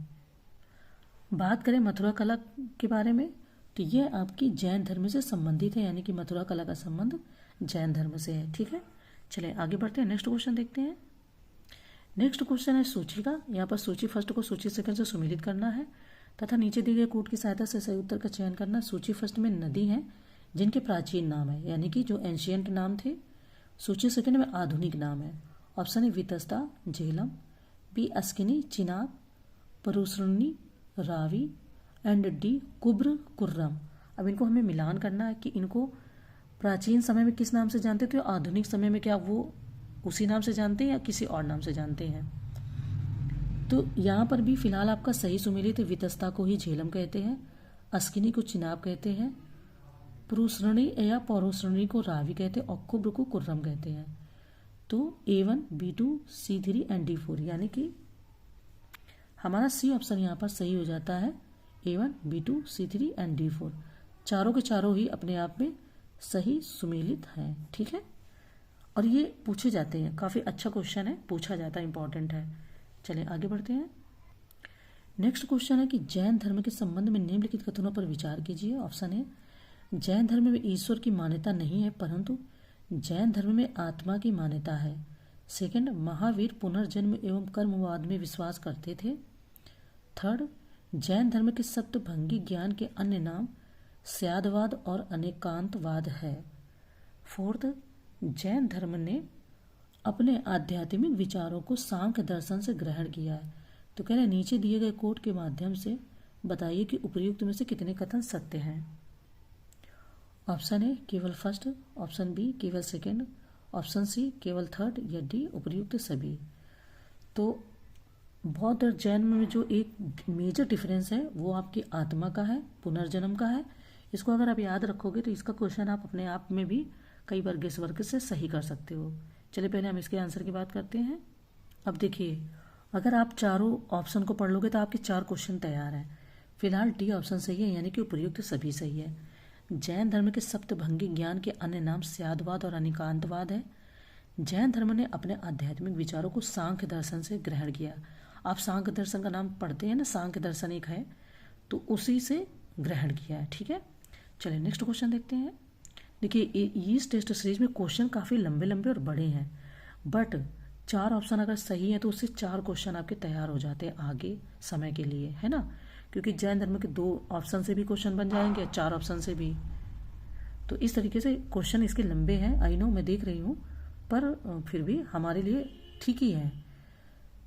बात करें मथुरा कला के बारे में तो ये आपकी जैन धर्म से संबंधित है, यानी कि मथुरा कला का संबंध जैन धर्म से है। ठीक है, चलिए आगे बढ़ते हैं। नेक्स्ट क्वेश्चन देखते हैं। नेक्स्ट क्वेश्चन है सूची का। यहाँ पर सूची फर्स्ट को सूची सेकंड से सुमेलित करना है तथा नीचे दिए गए कूट की सहायता से सही उत्तर का चयन करना। सूची फर्स्ट में नदी हैं जिनके प्राचीन नाम है, यानी कि जो एंशियंट नाम थे। सूची सेकंड में आधुनिक नाम है। Option A Vitasta, Jhelum, B Askini, Chenab, Parusharni, Ravi, and D Kubhra, Kurram. अब इनको हमें मिलान करना है कि इनको प्राचीन समय में किस नाम से जानते थे, आधुनिक समय में क्या वो उसी नाम से जानते हैं या किसी और नाम से जानते हैं। तो यहाँ पर भी फिलहाल आपका सही सुमेलित है। वितस्ता को ही झेलम कहते हैं, अस्किनी को चिनाब कहते हैं, पुरुषरणी या पौरुषरणी को रावी कहते हैं और कुब्र को कुर्रम कहते हैं। तो A1, B2, C3 and D4, यानी कि हमारा सी ऑप्शन यहाँ पर सही हो जाता है। A1, B2, C3 and D4 चारों के चारों ही अपने आप में सही सुमेलित हैं। ठीक है, और ये पूछे जाते हैं, काफ़ी अच्छा क्वेश्चन है, पूछा जाता है, इंपॉर्टेंट है। चलिए आगे बढ़ते हैं। नेक्स्ट क्वेश्चन है कि जैन धर्म के संबंध में निम्नलिखित कथनों पर विचार कीजिए। ऑप्शन है जैन धर्म में ईश्वर की मान्यता नहीं है, परंतु जैन धर्म में आत्मा की मान्यता है। सेकंड, महावीर पुनर्जन्म एवं कर्मवाद में विश्वास करते थे। थर्ड, जैन धर्म के सप्तभंगी ज्ञान के अन्य नाम स्यादवाद और अनेकांतवाद है। फोर्थ, जैन धर्म ने अपने आध्यात्मिक विचारों को सांख्य दर्शन से ग्रहण किया है। तो कह रहे नीचे दिए गए कोट के माध्यम से बताइए कि उपर्युक्त में से कितने कथन सत्य हैं। ऑप्शन ए केवल फर्स्ट, ऑप्शन बी केवल सेकंड, ऑप्शन सी केवल थर्ड, या डी उपर्युक्त सभी। तो बौद्ध और जैन में जो एक मेजर डिफरेंस है वो आपकी आत्मा का है, पुनर्जन्म का है। इसको अगर आप याद रखोगे तो इसका क्वेश्चन आप अपने आप में भी कई बार गेस वर्क से सही कर सकते हो। चलिए पहले हम इसके आंसर की बात करते हैं। अब देखिए, अगर आप चारों ऑप्शन को पढ़ लोगे तो आपके 4 क्वेश्चन तैयार हैं। फिलहाल डी ऑप्शन सही है, यानी कि उपर्युक्त सभी सही है। जैन धर्म के सप्तभंगी ज्ञान के अन्य नाम स्यादवाद और अनेकांतवाद है। जैन धर्म ने अपने आध्यात्मिक विचारों को सांख्य दर्शन से ग्रहण किया। आप सांख्य दर्शन का नाम पढ़ते हैं ना, सांख्य दर्शन एक है, तो उसी से ग्रहण किया है। ठीक है, चलिए नेक्स्ट क्वेश्चन देखते हैं। देखिए इस टेस्ट सीरीज में क्वेश्चन काफ़ी लंबे लंबे और बड़े हैं, बट 4 ऑप्शन अगर सही है तो उससे 4 क्वेश्चन आपके तैयार हो जाते हैं आगे समय के लिए, है ना, क्योंकि जैन धर्म के 2 ऑप्शन से भी क्वेश्चन बन जाएंगे, 4 ऑप्शन से भी। तो इस तरीके से क्वेश्चन इसके लंबे हैं, आई नो, मैं देख रही हूँ, पर फिर भी हमारे लिए ठीक ही है।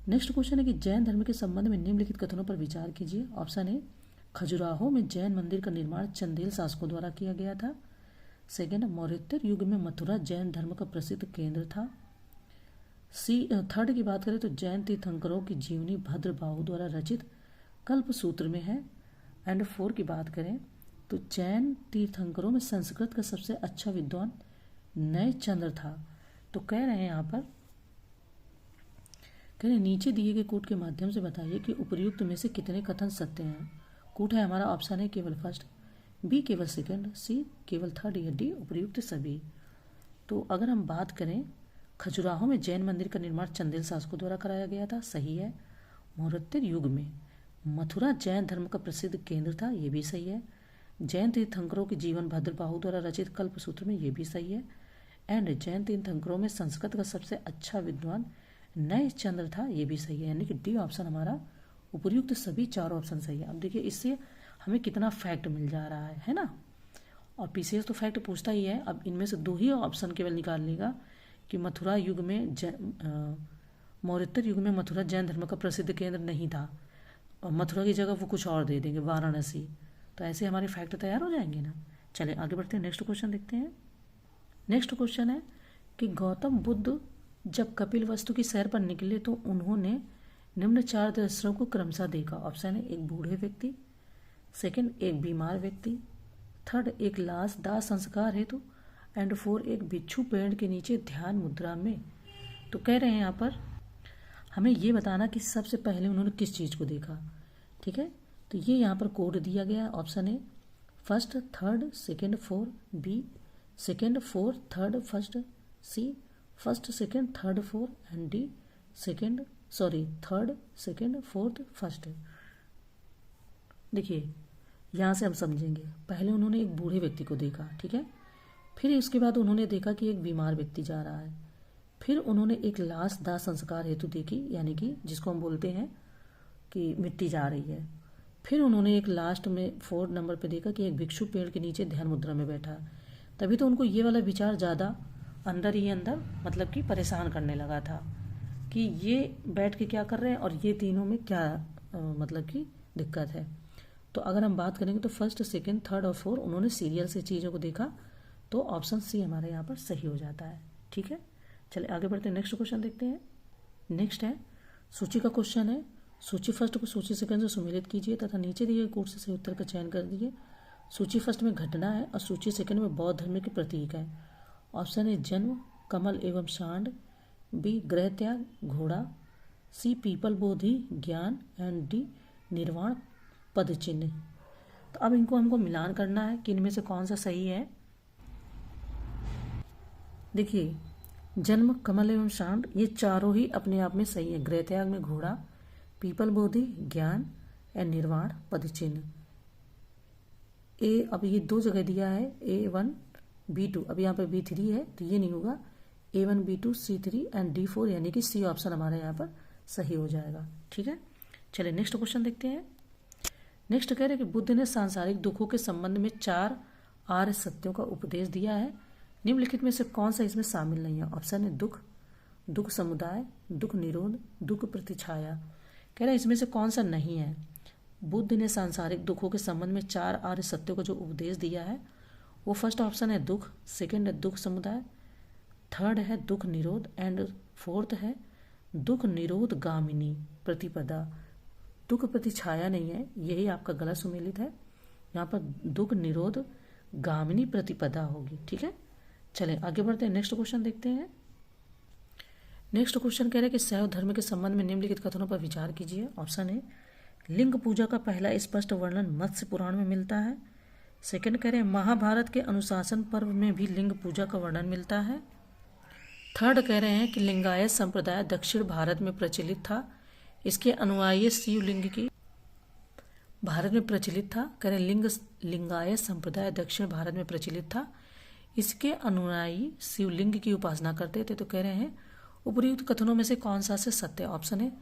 नेक्स्ट क्वेश्चन है कि जैन धर्म के संबंध में निम्नलिखित कथनों पर विचार कीजिए। ऑप्शन ए, खजुराहो में जैन मंदिर का निर्माण चंदेल शासकों द्वारा किया गया था। सेकेंड, मौर्योत्तर युग में मथुरा जैन धर्म का प्रसिद्ध केंद्र था। थर्ड की बात करें तो जैन तीर्थंकरों की जीवनी भद्रबाहु द्वारा रचित कल्पसूत्र में है। एंड 4 की बात करें तो जैन तीर्थंकरों में संस्कृत का सबसे अच्छा विद्वान नय चंद्र था। तो कह रहे हैं यहाँ पर, कह रहे नीचे दिए गए कूट के माध्यम से बताइए कि उपर्युक्त में से कितने कथन सत्य हैं। कूट है हमारा, ऑप्शन है केवल फर्स्ट, बी केवल सेकंड, सी केवल थर्ड या डी उपर्युक्त सभी। तो अगर हम बात करें, खजुराहो में जैन मंदिर का निर्माण चंदेल शासकों द्वारा कराया गया था, सही है। मौर्योत्तर युग में मथुरा जैन धर्म का प्रसिद्ध केंद्र था, ये भी सही है। जैन तीर्थंकरों के जीवन भद्रबाहु द्वारा रचित कल्पसूत्र में, ये भी सही है। एंड जैन तीर्थंकरों में संस्कृत का सबसे अच्छा विद्वान नय चंद्र था, ये भी सही है। यानी कि डी ऑप्शन हमारा उपर्युक्त सभी 4 ऑप्शन सही है। अब देखिए इससे हमें कितना फैक्ट मिल जा रहा है ना। और पीसीएस तो फैक्ट पूछता ही है। अब इनमें से 2 ही ऑप्शन केवल निकाल लेगा कि मथुरा युग में मौर्योत्तर युग में मथुरा जैन धर्म का प्रसिद्ध केंद्र नहीं था, और मथुरा की जगह वो कुछ और दे देंगे, वाराणसी। तो ऐसे हमारे फैक्ट तैयार हो जाएंगे ना। चलिए आगे बढ़ते हैं, नेक्स्ट क्वेश्चन देखते हैं। नेक्स्ट क्वेश्चन है कि गौतम बुद्ध जब कपिल वस्तु की सैर पर निकले तो उन्होंने निम्न 4 दृश्यों को क्रमशः देखा। ऑप्शन है, एक बूढ़े व्यक्ति, सेकंड एक बीमार व्यक्ति, थर्ड एक लाश दाह संस्कार हेतु, एंड 4 एक बिच्छू पेड़ के नीचे ध्यान मुद्रा में। तो कह रहे हैं यहाँ पर हमें ये बताना कि सबसे पहले उन्होंने किस चीज़ को देखा। ठीक है, तो ये यहाँ पर कोड दिया गया है। Option A first third second 4, B second 4 third first, C first second third 4, and D third second fourth first. देखिए यहाँ से हम समझेंगे, पहले उन्होंने एक बूढ़े व्यक्ति को देखा, ठीक है, फिर उसके बाद उन्होंने देखा कि एक बीमार व्यक्ति जा रहा है, फिर उन्होंने एक लाश दाह संस्कार हेतु देखी, यानी कि जिसको हम बोलते हैं कि मिट्टी जा रही है। फिर उन्होंने एक लास्ट में 4 नंबर पे देखा कि एक भिक्षु पेड़ के नीचे ध्यान मुद्रा में बैठा। तभी तो उनको ये वाला विचार ज़्यादा अंदर ही अंदर मतलब कि परेशान करने लगा था कि ये बैठ के क्या कर रहे हैं और ये तीनों में क्या मतलब कि दिक्कत है। तो अगर हम बात करेंगे तो फर्स्ट सेकंड थर्ड और 4 उन्होंने सीरियल से चीज़ों को देखा, तो ऑप्शन सी हमारे यहाँ पर सही हो जाता है। ठीक है, चलिए आगे बढ़ते हैं, नेक्स्ट क्वेश्चन देखते हैं। नेक्स्ट है सूची का क्वेश्चन है। सूची फर्स्ट को सूची सेकंड से सुमेलित कीजिए तथा नीचे दिए गए कोड से सही उत्तर का चयन कर दीजिए। सूची फर्स्ट में घटना है और सूची सेकंड में बौद्ध धर्म के प्रतीक है। ऑप्शन है जन्म, कमल एवं सांड, बी गृह त्याग, घोड़ा, सी पीपल बोधि ज्ञान, एंड डी निर्वाण पद चिन्ह। तो अब इनको हमको मिलान करना है कि इनमें से कौन सा सही है। देखिए जन्म, कमल एवं सांड ये चारों ही अपने आप में सही है। गृह त्याग में घोड़ा, पीपल बोधि ज्ञान, एंड निर्वाण पद चिन्ह। ए अब ये 2 जगह दिया है, A1 B2, अब यहाँ पर B3 है तो ये नहीं होगा। A1 B2 C3 and D4, यानी कि सी ऑप्शन हमारा यहाँ पर सही हो जाएगा। ठीक है, चलिए नेक्स्ट क्वेश्चन देखते हैं। नेक्स्ट कह रहे हैं कि बुद्ध ने सांसारिक दुखों के संबंध में 4 आर्य सत्यों का उपदेश दिया है। निम्नलिखित में से कौन सा इसमें शामिल नहीं है। ऑप्शन है दुख, दुख समुदाय, दुख निरोध, दुख प्रतिछाया। कह रहे हैं इसमें से कौन सा नहीं है। बुद्ध ने सांसारिक दुखों के संबंध में 4 आर्य सत्यों को जो उपदेश दिया है वो फर्स्ट ऑप्शन है दुख, सेकंड है दुख समुदाय, थर्ड है दुख निरोध, एंड 4th है दुख निरोध गामिनी प्रतिपदा। दुख प्रतिछाया नहीं है, यही आपका गलत सुमेलित है। यहाँ पर दुख निरोध गामिनी प्रतिपदा होगी। ठीक है, चलें आगे बढ़ते हैं, नेक्स्ट क्वेश्चन देखते हैं। नेक्स्ट क्वेश्चन कह रहे हैं कि शैव धर्म के संबंध में निम्नलिखित कथनों पर विचार कीजिए। ऑप्शन है लिंग पूजा का पहला स्पष्ट वर्णन मत्स्य पुराण में मिलता है। सेकंड कह रहे हैं महाभारत के अनुशासन पर्व में भी लिंग पूजा का वर्णन मिलता है। थर्ड कह रहे हैं कि लिंगायत संप्रदाय दक्षिण भारत में प्रचलित था, इसके अनुयायी शिवलिंग की भारत में प्रचलित था। कह रहे हैं लिंगायत संप्रदाय दक्षिण भारत में प्रचलित था, इसके अनुयायी शिवलिंग की उपासना करते थे। तो कह रहे हैं उपर्युक्त कथनों में से कौन सा से सत्य? ऑप्शन है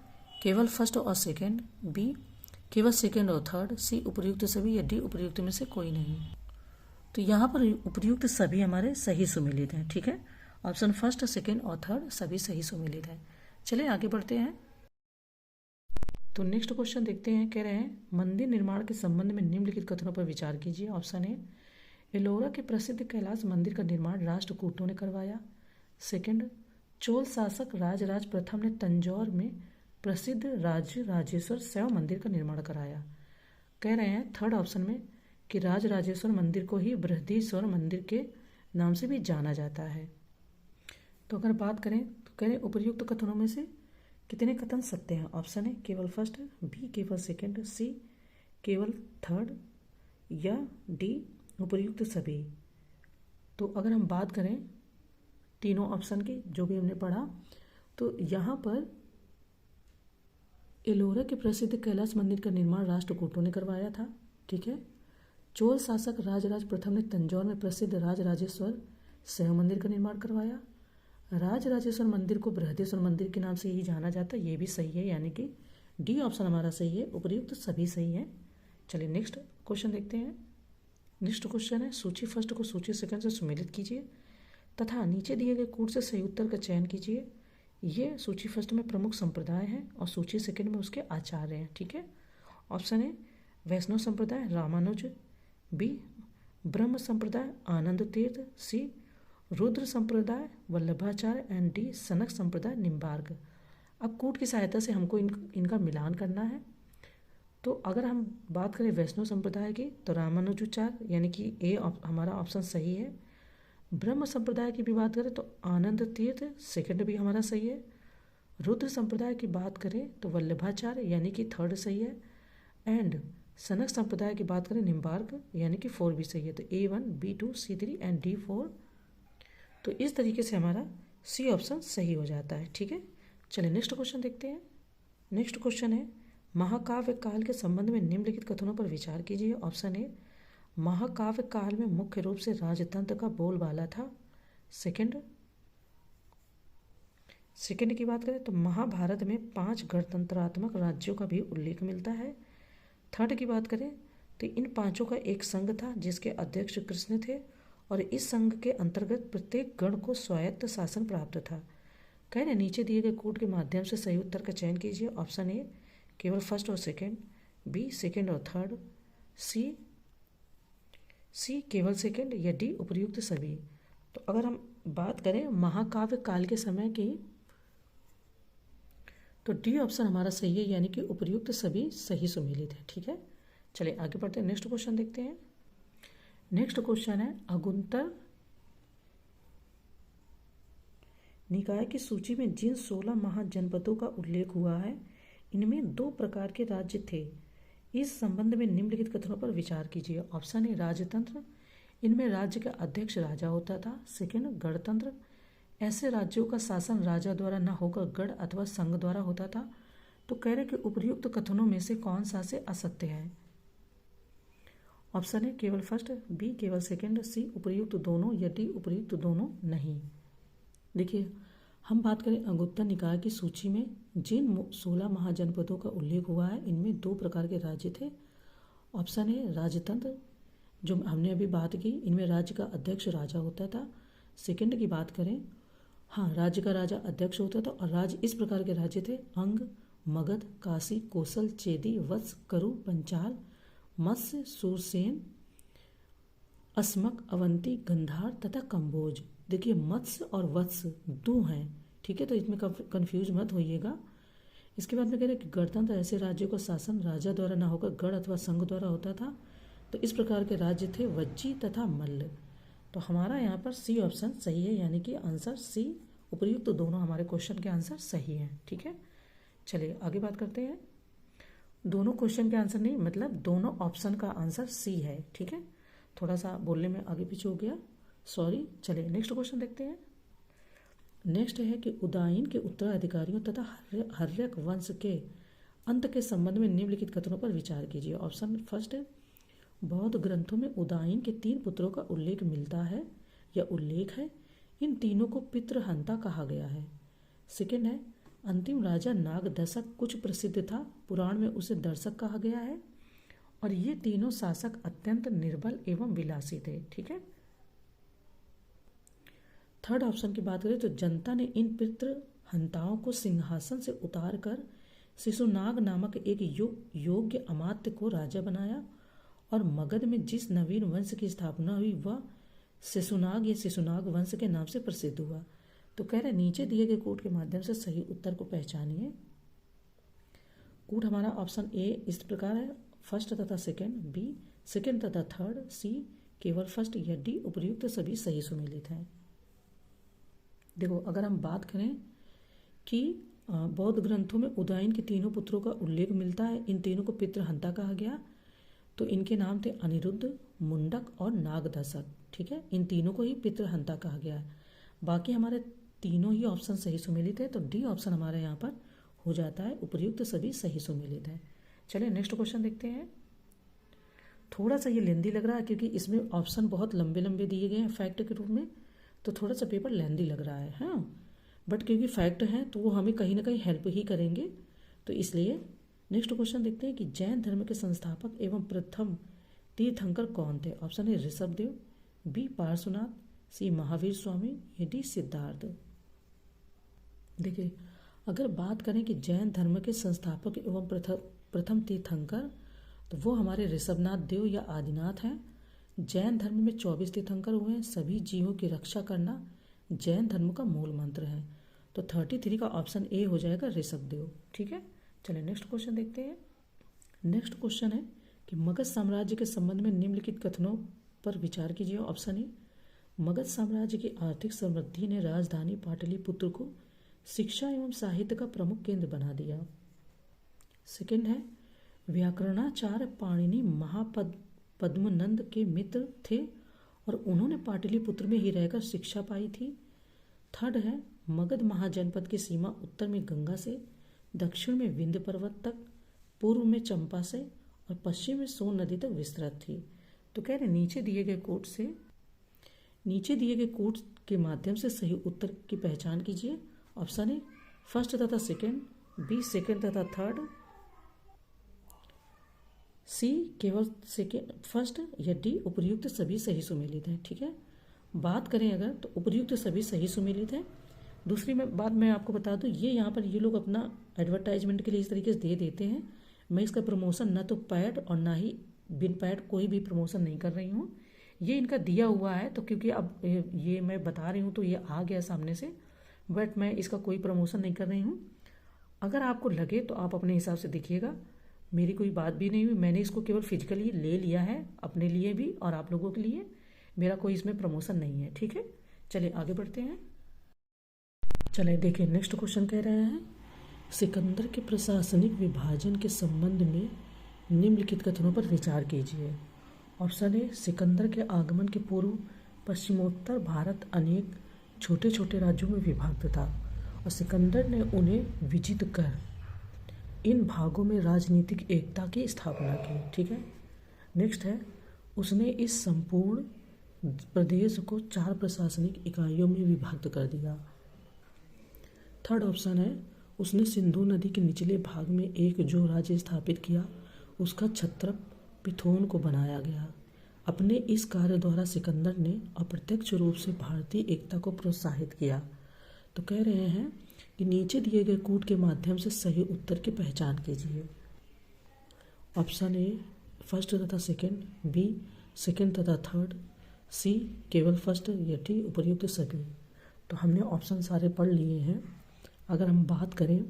केवल फर्स्ट और सेकंड, बी केवल सेकंड और थर्ड, सी उपर्युक्त सभी, या डी उपर्युक्त में से कोई नहीं। तो यहाँ पर उपर्युक्त सभी हमारे सही सुमेलित हैं। ठीक है, ऑप्शन फर्स्ट, सेकंड और थर्ड सभी सही सुमेलित हैं। चलिए आगे बढ़ते हैं। तो नेक्स्ट क्वेश्चन देखते हैं। कह रहे हैं मंदिर निर्माण के संबंध में निम्नलिखित कथनों पर विचार कीजिए। ऑप्शन ए एलोरा के प्रसिद्ध कैलाश मंदिर का निर्माण राष्ट्रकूटों ने करवाया। सेकंड, चोल शासक राजराज प्रथम ने तंजौर में प्रसिद्ध राजराजेश्वर शैव मंदिर का निर्माण कराया। कह रहे हैं थर्ड ऑप्शन में कि राजराजेश्वर मंदिर को ही बृहदीश्वर मंदिर के नाम से भी जाना जाता है। तो अगर बात करें तो कह रहे उपर्युक्त कथनों में से कितने कथन सत्य हैं? ऑप्शन है केवल फर्स्ट, बी केवल सेकंड, सी केवल थर्ड, या डी उपर्युक्त सभी। तो अगर हम बात करें तीनों ऑप्शन की जो भी हमने पढ़ा, तो यहाँ पर एलोरा के प्रसिद्ध कैलाश मंदिर का निर्माण राष्ट्रकूटों ने करवाया था। ठीक है, चोल शासक राजराज प्रथम ने तंजौर में प्रसिद्ध राजराजेश्वर शैव मंदिर का निर्माण करवाया। राजराजेश्वर मंदिर को बृहदेश्वर मंदिर के नाम से ही जाना जाता है, ये भी सही है, यानी कि डी ऑप्शन हमारा सही है, उपर्युक्त सभी सही है। चलिए नेक्स्ट क्वेश्चन देखते हैं। नेक्स्ट क्वेश्चन है सूची फर्स्ट को सूची सेकंड से सुमेलित कीजिए तथा नीचे दिए गए कूट से सही उत्तर का चयन कीजिए। ये सूची फर्स्ट में प्रमुख संप्रदाय हैं और सूची सेकंड में उसके आचार्य हैं। ठीक है, ऑप्शन है वैष्णव संप्रदाय रामानुज, बी ब्रह्म संप्रदाय आनंद तीर्थ, सी रुद्र संप्रदाय वल्लभाचार्य, एंड डी सनक संप्रदाय निम्बार्क। अब कूट की सहायता से हमको इनका मिलान करना है। तो अगर हम बात करें वैष्णव संप्रदाय की तो रामानुजाचार्य यानी कि ए हमारा ऑप्शन सही है। ब्रह्म संप्रदाय की भी बात करें तो आनंद तीर्थ सेकंड भी हमारा सही है। रुद्र संप्रदाय की बात करें तो वल्लभाचार्य यानी कि थर्ड सही है। एंड सनक संप्रदाय की बात करें निम्बार्क यानी कि 4 भी सही है। तो A1, B2, C3 and D4। तो इस तरीके से हमारा सी ऑप्शन सही हो जाता है। ठीक है, चलिए नेक्स्ट क्वेश्चन देखते हैं। नेक्स्ट क्वेश्चन है महाकाव्य काल के संबंध में निम्नलिखित कथनों पर विचार कीजिए। ऑप्शन ए महाकाव्य काल में मुख्य रूप से राजतंत्र का बोलबाला था। सेकंड की बात करें तो महाभारत में 5 गणतंत्रात्मक राज्यों का भी उल्लेख मिलता है। थर्ड की बात करें तो इन पांचों का एक संघ था जिसके अध्यक्ष कृष्ण थे और इस संघ के अंतर्गत प्रत्येक गण को स्वायत्त शासन प्राप्त था। कह रहे नीचे दिए गए कूट के माध्यम से सही उत्तर का चयन कीजिए। ऑप्शन ए केवल फर्स्ट और सेकंड, बी सेकंड और थर्ड, सी केवल सेकंड, या डी उपर्युक्त सभी। तो अगर हम बात करें महाकाव्य काल के समय की तो डी ऑप्शन हमारा सही है, यानी कि उपर्युक्त सभी सही सुमेलित है। ठीक है, चलिए आगे बढ़ते हैं। नेक्स्ट क्वेश्चन देखते हैं। नेक्स्ट क्वेश्चन है अगुंतर निकाय की सूची में जिन 16 महाजनपदों का उल्लेख हुआ है इनमें 2 प्रकार के राज्य थे। इस संबंध में निम्नलिखित कथनों पर विचार कीजिए। ऑप्शन ए राजतंत्र, इनमें राज्य का अध्यक्ष राजा होता था। सेकंड गणतंत्र, ऐसे राज्यों का शासन राजा द्वारा न होकर गण अथवा संघ द्वारा होता था। तो कह रहे कि उपर्युक्त कथनों में से कौन सा से असत्य है? ऑप्शन ए केवल फर्स्ट, बी केवल सेकंड, सी उपर्युक्त दोनों, या डी उपर्युक्त दोनों नहीं। देखिए हम बात करें अगुत्तर निकाय की सूची में जिन 16 महाजनपदों का उल्लेख हुआ है इनमें 2 प्रकार के राज्य थे। ऑप्शन ए राजतंत्र, जो हमने अभी बात की, इनमें राज्य का अध्यक्ष राजा होता था। सेकंड की बात करें, हाँ राज्य का राजा अध्यक्ष होता था और राज्य इस प्रकार के राज्य थे अंग, मगध, काशी, कौशल, चेदी, वत्स, करु, पंचाल, मत्स्य, सूरसेन, अस्मक, अवंती, गंधार तथा कंबोज। देखिए मत्स्य और वत्स 2 हैं। ठीक है, तो इसमें कंफ्यूज मत होइएगा। इसके बाद में कह रहे कि गणतंत्र ऐसे राज्यों का शासन राजा द्वारा न होकर गण अथवा संघ द्वारा होता था। तो इस प्रकार के राज्य थे वज्जी तथा मल्ल। तो हमारा यहाँ पर सी ऑप्शन सही है, यानी कि आंसर सी उपर्युक्त दोनों हमारे क्वेश्चन के आंसर सही हैं। ठीक है, चलिए आगे बात करते हैं। दोनों क्वेश्चन के आंसर नहीं, मतलब दोनों ऑप्शन का आंसर सी है। ठीक है, थोड़ा सा बोलने में आगे पीछे हो गया, सॉरी। चलिए नेक्स्ट क्वेश्चन देखते हैं। नेक्स्ट है कि उदायन के उत्तराधिकारियों तथा हर्यक वंश के अंत के संबंध में निम्नलिखित कथनों पर विचार कीजिए। ऑप्शन फर्स्ट, बौद्ध ग्रंथों में उदायन के 3 पुत्रों का उल्लेख मिलता है या उल्लेख है। इन तीनों को पितृहंता कहा गया है। सेकेंड है अंतिम राजा नागदशक कुछ प्रसिद्ध था, पुराण में उसे दर्शक कहा गया है। और ये तीनों शासक अत्यंत निर्बल एवं विलासी थे। ठीक है। थर्ड ऑप्शन की बात करें तो जनता ने इन पितृ हंताओं को सिंहासन से उतार कर शिशुनाग नामक एक योग्य अमात्य को राजा बनाया और मगध में जिस नवीन वंश की स्थापना हुई वह शिशुनाग या शिशुनाग वंश के नाम से प्रसिद्ध हुआ। तो कह रहे नीचे दिए गए कोड के माध्यम से सही उत्तर को पहचानिए। कोड हमारा ऑप्शन ए इस प्रकार है, फर्स्ट तथा सेकंड, बी सेकंड तथा थर्ड, सी केवल फर्स्ट या डी उपर्युक्त सभी सही सुमेलित हैं। देखो अगर हम बात करें कि बौद्ध ग्रंथों में उदयन के तीनों पुत्रों का उल्लेख मिलता है, इन तीनों को पितृहंता कहा गया, तो इनके नाम थे अनिरुद्ध, मुंडक और नागदशक। ठीक है, इन तीनों को ही पितृहंता कहा गया है। बाकी हमारे तीनों ही ऑप्शन सही सुमेलित है, तो डी ऑप्शन हमारे यहाँ पर हो जाता है, उपर्युक्त सभी सही सुमेलित है। चलिए नेक्स्ट क्वेश्चन देखते हैं। थोड़ा सा ये लेंदी लग रहा है क्योंकि इसमें ऑप्शन बहुत लंबे लंबे दिए गए हैं फैक्ट के रूप में, तो थोड़ा सा पेपर लेंदी लग रहा है। हाँ, बट क्योंकि फैक्ट हैं तो वो हमें कहीं ना कहीं हेल्प ही करेंगे, तो इसलिए नेक्स्ट क्वेश्चन देखते हैं कि जैन धर्म के संस्थापक एवं प्रथम तीर्थंकर कौन थे। Option A Rishabhdev, B Parshvanath, C Mahavir Swami, या डी सिद्धार्थ। देखिए अगर बात करें कि जैन धर्म के संस्थापक एवं प्रथम तीर्थंकर, तो वो हमारे ऋषभनाथ देव या आदिनाथ हैं। जैन धर्म में 24 तीर्थंकर हुए हैं। सभी जीवों की रक्षा करना जैन धर्म का मूल मंत्र है, तो 33 का ऑप्शन ए हो जाएगा ऋषभदेव। ठीक है, चलिए नेक्स्ट क्वेश्चन देखते हैं। नेक्स्ट क्वेश्चन है कि मगध साम्राज्य के संबंध में निम्नलिखित कथनों पर विचार कीजिए। ऑप्शन ए मगध साम्राज्य की आर्थिक समृद्धि ने राजधानी पाटलिपुत्र को शिक्षा एवं साहित्य का प्रमुख केंद्र बना दिया। सेकंड है व्याकरणाचार्य पाणिनि महापद्मनंद के मित्र थे और उन्होंने पाटलिपुत्र में ही रहकर शिक्षा पाई थी। थर्ड है मगध महाजनपद की सीमा उत्तर में गंगा से, दक्षिण में विंध्य पर्वत तक, पूर्व में चंपा से और पश्चिम में सोन नदी तक विस्तृत थी। तो कह रहे नीचे दिए गए कोड के माध्यम से सही उत्तर की पहचान कीजिए। ऑप्शन ए फर्स्ट तथा सेकंड, बी सेकंड तथा थर्ड, सी केवल सेकंड फर्स्ट, या डी उपर्युक्त सभी सही सुमेलित हैं। ठीक है, बात करें अगर तो उपर्युक्त सभी सही सुमेलित हैं। दूसरी बात मैं आपको बता दूं, ये यहाँ पर ये लोग अपना एडवर्टाइजमेंट के लिए इस तरीके से दे देते हैं। मैं इसका प्रमोशन न तो पैड और ना ही बिन पैड कोई भी प्रमोशन नहीं कर रही हूँ, ये इनका दिया हुआ है। तो क्योंकि अब ये मैं बता रही हूँ तो ये आ गया सामने से, बट मैं इसका कोई प्रमोशन नहीं कर रही हूँ। अगर आपको लगे तो आप अपने हिसाब से देखिएगा, मेरी कोई बात भी नहीं हुई। मैंने इसको केवल फिजिकली ले लिया है अपने लिए भी और आप लोगों के लिए, मेरा कोई इसमें प्रमोशन नहीं है। ठीक है, चलिए आगे बढ़ते हैं। चलिए देखिए नेक्स्ट क्वेश्चन कह रहे हैं सिकंदर के प्रशासनिक विभाजन के संबंध में निम्नलिखित कथनों पर विचार कीजिए। ऑप्शन ए सिकंदर के आगमन के पूर्व पश्चिमोत्तर भारत अनेक छोटे छोटे राज्यों में विभक्त था और सिकंदर ने उन्हें विजित कर इन भागों में राजनीतिक एकता की स्थापना की। ठीक है, नेक्स्ट है उसने इस संपूर्ण प्रदेश को 4 प्रशासनिक इकाइयों में विभक्त कर दिया। थर्ड ऑप्शन है उसने सिंधु नदी के निचले भाग में एक जो राज्य स्थापित किया उसका छत्रप पिथोन को बनाया गया। अपने इस कार्य द्वारा सिकंदर ने अप्रत्यक्ष रूप से भारतीय एकता को प्रोत्साहित किया। तो कह रहे हैं कि नीचे दिए गए कूट के माध्यम से सही उत्तर की पहचान कीजिए। ऑप्शन ए फर्स्ट तथा सेकंड, बी सेकंड तथा थर्ड, सी केवल फर्स्ट, या डी उपर्युक्त सभी। तो हमने ऑप्शन सारे पढ़ लिए हैं। अगर हम बात करें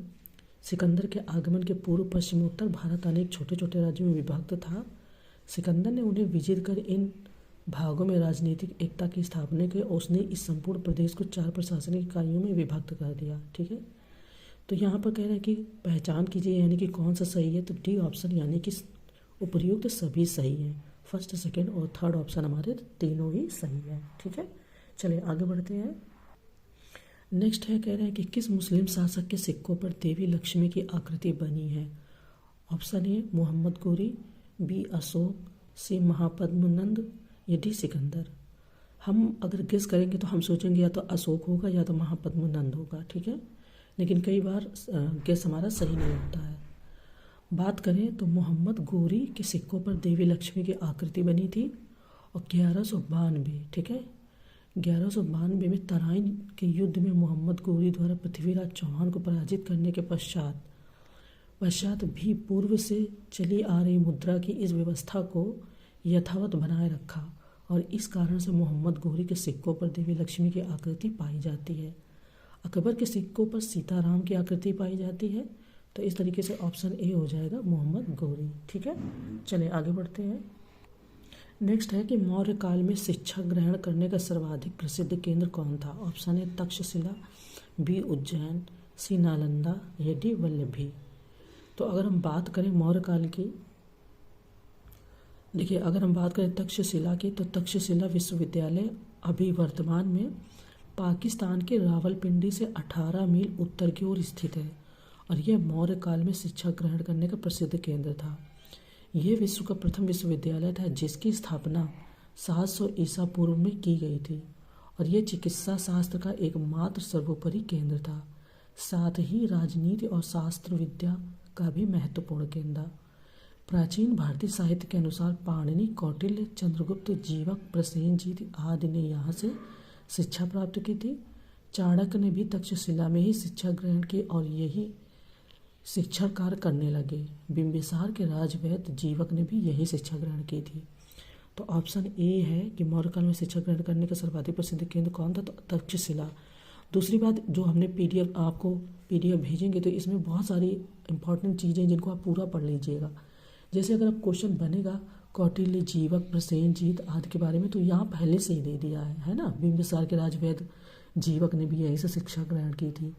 सिकंदर के आगमन के पूर्व पश्चिमोत्तर भारत अनेक छोटे छोटे राज्यों में विभक्त था। सिकंदर ने उन्हें विजित कर इन भागों में राजनीतिक एकता की स्थापना की और उसने इस संपूर्ण प्रदेश को 4 प्रशासनिक इकाइयों में विभक्त कर दिया। ठीक है, तो यहाँ पर कह रहे हैं कि पहचान कीजिए यानी कि कौन सा सही है। तो डी ऑप्शन यानी कि उपर्युक्त सभी सही हैं। फर्स्ट सेकंड और थर्ड ऑप्शन हमारे तीनों ही सही है। ठीक है, चलिए आगे बढ़ते हैं। नेक्स्ट है कह रहे हैं कि किस मुस्लिम शासक के सिक्कों पर देवी लक्ष्मी की आकृति बनी है। ऑप्शन ए मोहम्मद गोरी, बी अशोक, सी महापद्मनंद, या डी सिकंदर। हम अगर गेस करेंगे तो हम सोचेंगे या तो अशोक होगा या तो महापद्मनंद होगा। ठीक है, लेकिन कई बार गेस हमारा सही नहीं होता है। बात करें तो मोहम्मद गोरी के सिक्कों पर देवी लक्ष्मी की आकृति बनी थी। और 1192, ठीक है, 1192 में तराइन के युद्ध में मोहम्मद गोरी द्वारा पृथ्वीराज चौहान को पराजित करने के पश्चात भी पूर्व से चली आ रही मुद्रा की इस व्यवस्था को यथावत बनाए रखा, और इस कारण से मोहम्मद गोरी के सिक्कों पर देवी लक्ष्मी की आकृति पाई जाती है। अकबर के सिक्कों पर सीताराम की आकृति पाई जाती है। तो इस तरीके से ऑप्शन ए हो जाएगा मोहम्मद गोरी, ठीक है। चलिए आगे बढ़ते हैं। नेक्स्ट है कि मौर्य काल में शिक्षा ग्रहण करने का सर्वाधिक प्रसिद्ध केंद्र कौन था? Option A Takshashila, B Ujjain, C Nalanda, या डी वल्लभी। तो अगर हम बात करें मौर्य काल की, देखिए अगर हम बात करें तक्षशिला की, तो तक्षशिला विश्वविद्यालय अभी वर्तमान में पाकिस्तान के रावलपिंडी से 18 मील उत्तर की ओर स्थित है, और यह मौर्य काल में शिक्षा ग्रहण करने का प्रसिद्ध केंद्र था। यह विश्व का प्रथम विश्वविद्यालय था जिसकी स्थापना 700 ईसा पूर्व में की गई थी, और यह चिकित्सा शास्त्र का एकमात्र सर्वोपरि केंद्र था। साथ ही राजनीति और शास्त्र विद्या का भी महत्वपूर्ण केंद्र था। प्राचीन भारतीय साहित्य के अनुसार पाणिनि, कौटिल्य, चंद्रगुप्त, जीवक, प्रसेनजीत आदि ने यहाँ से शिक्षा प्राप्त की थी। चाणक्य ने भी तक्षशिला में ही शिक्षा ग्रहण की और यही शिक्षा कार्य करने लगे। बिंबिसार के राजवैद्य जीवक ने भी यही शिक्षा ग्रहण की थी। तो ऑप्शन ए है कि मौर्य काल में शिक्षा ग्रहण करने का सर्वाधिक प्रसिद्ध केंद्र कौन था? तो तक्षशिला। दूसरी बात, जो हमने आपको पीडीएफ भेजेंगे तो इसमें बहुत सारी इंपॉर्टेंट चीज़ें जिनको आप पूरा पढ़ लीजिएगा। जैसे अगर आप क्वेश्चन बनेगा कौटिल्य, जीवक, प्रसेनजीत आदि के बारे में, तो यहाँ पहले से ही दे दिया है ना। बिंबिसार के राजवैद्य जीवक ने भी यहीं से शिक्षा ग्रहण की थी।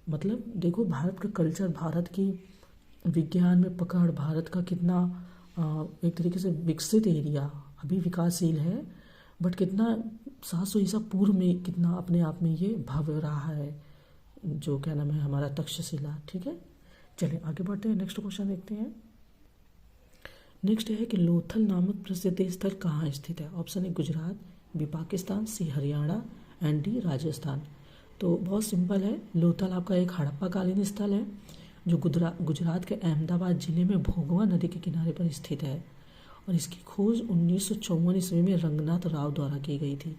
मतलब देखो भारत का कल्चर, भारत की विज्ञान में पकड़, भारत का कितना एक तरीके से विकसित एरिया, अभी विकासशील है, बट कितना 700 ईसा पूर्व में कितना अपने आप में ये भव्य रहा है, जो क्या नाम है हमारा तक्षशिला, ठीक है। चलिए आगे बढ़ते हैं, नेक्स्ट क्वेश्चन देखते हैं। नेक्स्ट है कि लोथल नामक प्रसिद्ध स्थल कहाँ स्थित है? Option A Gujarat, B Pakistan, C Haryana, and D Rajasthan. तो बहुत सिंपल है, लोथल आपका एक हड़प्पा कालीन स्थल है जो गुजरात के अहमदाबाद जिले में भोगवा नदी के किनारे पर स्थित है, और इसकी खोज 1954 ईस्वी में रंगनाथ राव द्वारा की गई थी।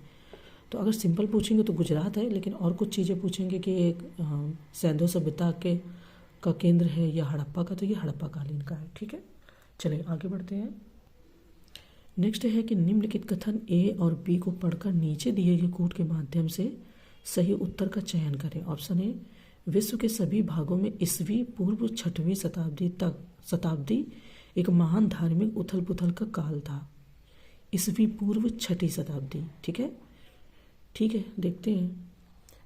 तो अगर सिंपल पूछेंगे तो गुजरात है, लेकिन और कुछ चीज़ें पूछेंगे कि एक सैंधव सभ्यता का केंद्र है या हड़प्पा का, तो ये हड़प्पा कालीन का है, ठीक है। चलिए आगे बढ़ते हैं। नेक्स्ट है कि निम्नलिखित कथन ए और बी को पढ़कर नीचे दिए गए कूट के माध्यम से सही उत्तर का चयन करें। ऑप्शन ए, विश्व के सभी भागों में ईस्वी पूर्व 6वीं शताब्दी एक महान धार्मिक उथल पुथल का काल था। ईस्वी पूर्व 6वीं शताब्दी, ठीक है, देखते हैं।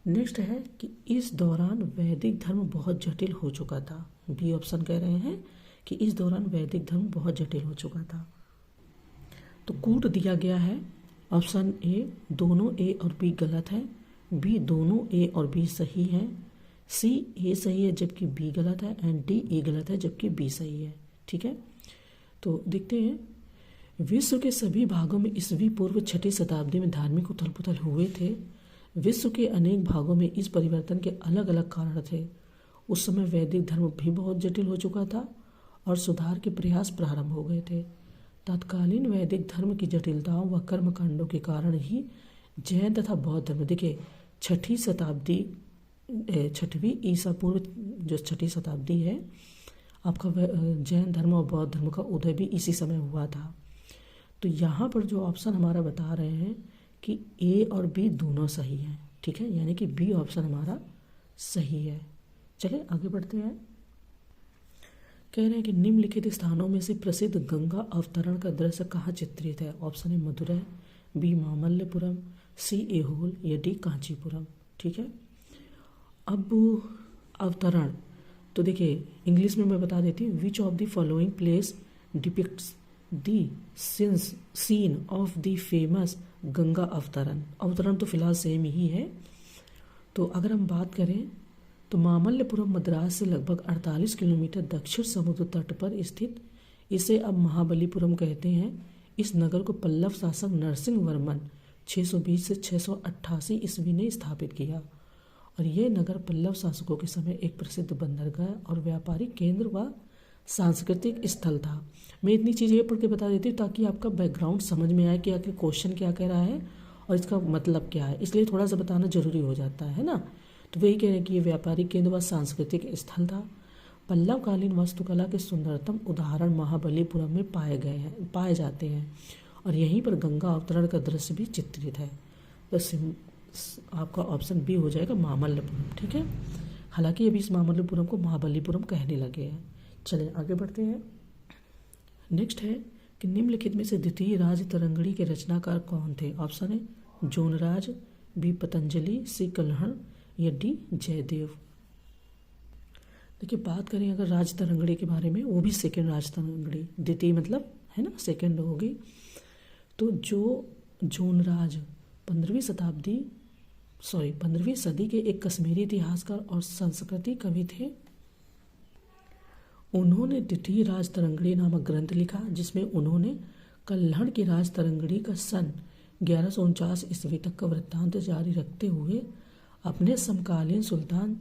नेक्स्ट है कि इस दौरान वैदिक धर्म बहुत जटिल हो चुका था। बी ऑप्शन कह रहे हैं कि इस दौरान वैदिक धर्म बहुत जटिल हो चुका था। तो कूट दिया गया है, ऑप्शन ए दोनों ए और बी गलत है, बी दोनों ए और बी सही है, सी ए सही है जबकि बी गलत है, एंड डी ए गलत है जबकि बी सही है, ठीक है। तो देखते हैं, विश्व के सभी भागों में ईस्वी पूर्व 6वीं शताब्दी में धार्मिक उथल पुथल हुए थे। विश्व के अनेक भागों में इस परिवर्तन के अलग अलग कारण थे। उस समय वैदिक धर्म भी बहुत जटिल हो चुका था और सुधार के प्रयास प्रारंभ हो गए थे। तत्कालीन वैदिक धर्म की जटिलताओं व कर्मकांडों के कारण ही जैन तथा बौद्ध धर्म, देखिए 6वीं ईसा पूर्व जो 6वीं शताब्दी है, आपका जैन धर्म और बौद्ध धर्म का उदय भी इसी समय हुआ था। तो यहाँ पर जो ऑप्शन हमारा बता रहे हैं कि ए और बी दोनों सही हैं, ठीक है, यानी कि बी ऑप्शन हमारा सही है। चलिए आगे बढ़ते हैं। कह रहे हैं कि निम्नलिखित स्थानों में से प्रसिद्ध गंगा अवतरण का दृश्य कहाँ चित्रित है? Option A Madurai, B Mamallapuram, C Aihole, या डी कांचीपुरम, ठीक है। अब अवतरण, तो देखिए इंग्लिश में मैं बता देती हूँ। Which of the following place depicts the scene of the famous Ganga Avataran. अवतरण तो फिलहाल सेम ही है। तो अगर हम बात करें तो मामल्लपुरम मद्रास से लगभग 48 किलोमीटर दक्षिण समुद्र तट पर स्थित, इसे अब महाबलीपुरम कहते हैं। इस नगर को पल्लव शासक नरसिंह वर्मन 620 से 688 ईस्वी ने स्थापित किया, और और ये नगर पल्लव शासकों के समय एक प्रसिद्ध बंदरगाह और व्यापारिक केंद्र व सांस्कृतिक स्थल था। मैं इतनी चीज़ें ये पढ़ के बता देती हूँ ताकि आपका बैकग्राउंड समझ में आए कि आखिर क्वेश्चन क्या कह रहा है और इसका मतलब क्या है, इसलिए थोड़ा सा बताना जरूरी हो जाता है ना। तो वही कह रहे हैं कि ये व्यापारिक केंद्र व सांस्कृतिक स्थल था। पल्लवकालीन वास्तुकला के सुंदरतम उदाहरण महाबलीपुरम में पाए जाते हैं और यहीं पर गंगा अवतरण का दृश्य भी चित्रित है। तो आपका ऑप्शन बी हो जाएगा मामल्लपुरम, ठीक है। हालांकि अभी इस मामल्लपुरम को महाबलीपुरम कहने लगे हैं। चलिए आगे बढ़ते हैं। नेक्स्ट है कि निम्नलिखित में से द्वितीय राज तरंगड़ी के रचनाकार कौन थे? ऑप्शन है जोनराज, बी पतंजलि, सी कल्हण या डी जयदेव। देखिए बात करें अगर राज तरंगड़ी के बारे में, वो भी सेकेंड राज तरंगड़ी, द्वितीय मतलब है ना सेकेंड होगी। तो जो जोनराज 15वीं सदी के एक कश्मीरी इतिहासकार और संस्कृति कवि थे। उन्होंने द्वितीय राज तरंगड़ी नामक ग्रंथ लिखा जिसमें उन्होंने कल्हड़ की राज तरंगड़ी का सन 1149 ईस्वी तक का वृत्तांत जारी रखते हुए अपने समकालीन सुल्तान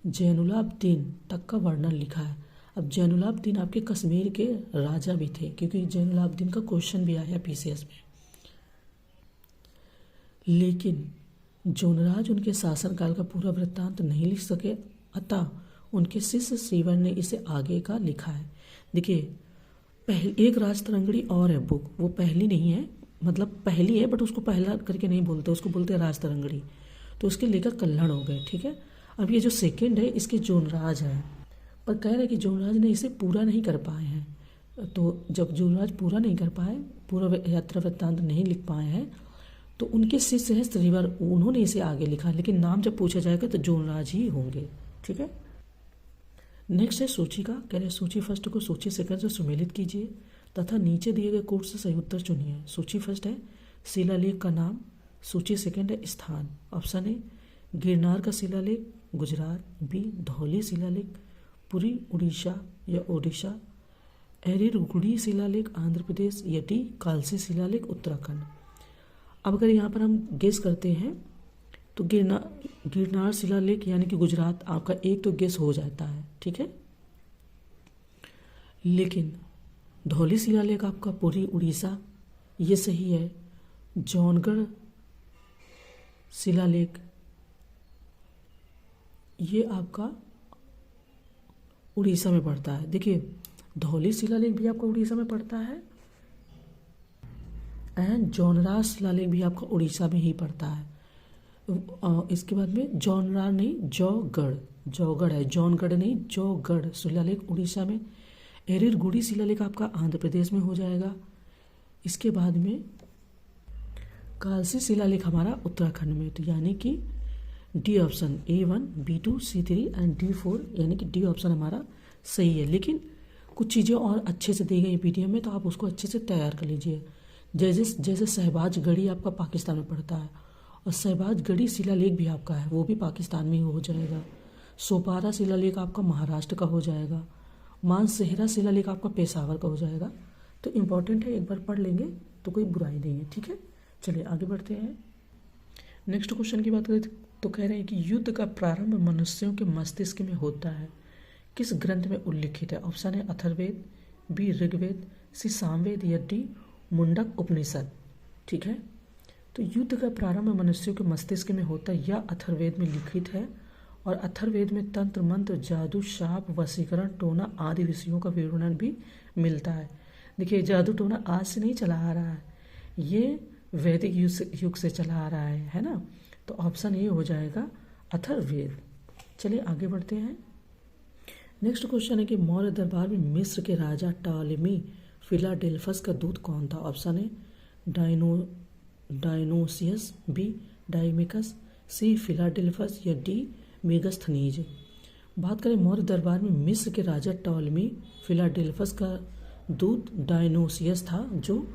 जैनुलाब्दीन तक का वर्णन लिखा है। अब जैनुलाब्दीन आपके कश्मीर के राजा भी थे, क्योंकि जैनुलाब्दीन का क्वेश्चन भी आया पीसीएस में। लेकिन जोनराज उनके शासनकाल का पूरा वृत्तांत नहीं लिख सके, अतः उनके शिष्य श्रीवन ने इसे आगे का लिखा है। देखिए एक राज तरंगड़ी और है बुक, वो पहली नहीं है, मतलब पहली है बट उसको पहला करके नहीं बोलते, उसको बोलते हैं राज तरंगड़ी। तो उसके लेकर कल्हड़ हो गए, ठीक है। अब ये जो सेकंड है इसके जोनराज है, पर कह रहे हैं कि जोनराज ने इसे पूरा नहीं कर पाए हैं। तो जब जोनराज पूरा नहीं कर पाए, पूरा यात्रा वृत्तांत नहीं लिख पाए हैं, तो उनके शिष्य हैं श्रीवर, उन्होंने इसे आगे लिखा। लेकिन नाम जब पूछा जाएगा तो जोनराज ही होंगे, ठीक है। नेक्स्ट है सूची का, कह रहे सूची फर्स्ट को सूची सेकंड से सुमेलित कीजिए तथा नीचे दिए गए कोड से सही उत्तर चुनिए। सूची फर्स्ट है शिलालेख का नाम, सूची सेकंड है स्थान। ऑप्शन ए गिरनार का शिलालेख गुजरात, बी धौली शिलालेख पुरी उड़ीसा या ओडिशा, एरिरगुड़ी शिलालेख आंध्र प्रदेश या डी कालसी शिलालेख उत्तराखंड। अब अगर यहाँ पर हम गेस करते हैं तो गिरनार शिलालेख यानी कि गुजरात, आपका एक तो गेस हो जाता है, ठीक है। लेकिन धौली शिलालेख आपका पुरी उड़ीसा, ये सही है। जौनगढ़ शिलालेख ये आपका उड़ीसा में पड़ता है। देखिए धौली शिलालेख भी आपका उड़ीसा में पड़ता है एंड जौनराज शिलालेख भी आपका उड़ीसा में ही पड़ता है। इसके बाद में जौनराज नहीं जौगढ़ है, जौनगढ़ नहीं जौगढ़ शिलालेख उड़ीसा में। एरिरगुड़ी शिलालेख आपका आंध्र प्रदेश में हो जाएगा। इसके बाद में कालसी शिलालेख हमारा उत्तराखंड में, तो यानी कि D option A1 B2 C3 and D4 यानी कि डी ऑप्शन हमारा सही है। लेकिन कुछ चीज़ें और अच्छे से दी गई पीडीएफ में, तो आप उसको अच्छे से तैयार कर लीजिए। जैसे शहबाज गढ़ी आपका पाकिस्तान में पड़ता है और शहबाज गढ़ी शिलालेख भी आपका है, वो भी पाकिस्तान में ही हो जाएगा। सोपारा शिलालेख आपका महाराष्ट्र का हो जाएगा। मानसेहरा शिलालेख आपका पेशावर का हो जाएगा। तो इम्पॉर्टेंट है, एक बार पढ़ लेंगे तो कोई बुराई नहीं है, ठीक है। चलिए आगे बढ़ते हैं। नेक्स्ट क्वेश्चन की बात करें तो कह रहे हैं कि युद्ध का प्रारंभ मनुष्यों के मस्तिष्क में होता है, किस ग्रंथ में उल्लिखित है? ऑप्शन है अथर्ववेद, बी ऋग्वेद, सी सामवेद या डी मुंडक उपनिषद, ठीक है। तो युद्ध का प्रारंभ मनुष्यों के मस्तिष्क में होता है यह अथर्ववेद में लिखित है और अथर्ववेद में तंत्र मंत्र जादू शाप वशीकरण टोना आदि विषयों का विवरण भी मिलता है। देखिए जादू टोना आज से नहीं चला आ रहा है, ये वैदिक युग से चला आ रहा है ना। तो ऑप्शन ए हो जाएगा अथर्ववेद। चलिए आगे बढ़ते हैं। नेक्स्ट क्वेश्चन है कि मौर्य दरबार में मिस्र के राजा टॉलेमी फिलाडेल्फस का दूत कौन था? ऑप्शन है डायनोसियस, बी डाइमेकस, सी फिलाडेल्फस या डी मेगस्थनीज। बात करें मौर्य दरबार में मिस्र के राजा टॉलेमी फिलाडेल्फस का दूत डायनोसियस था जो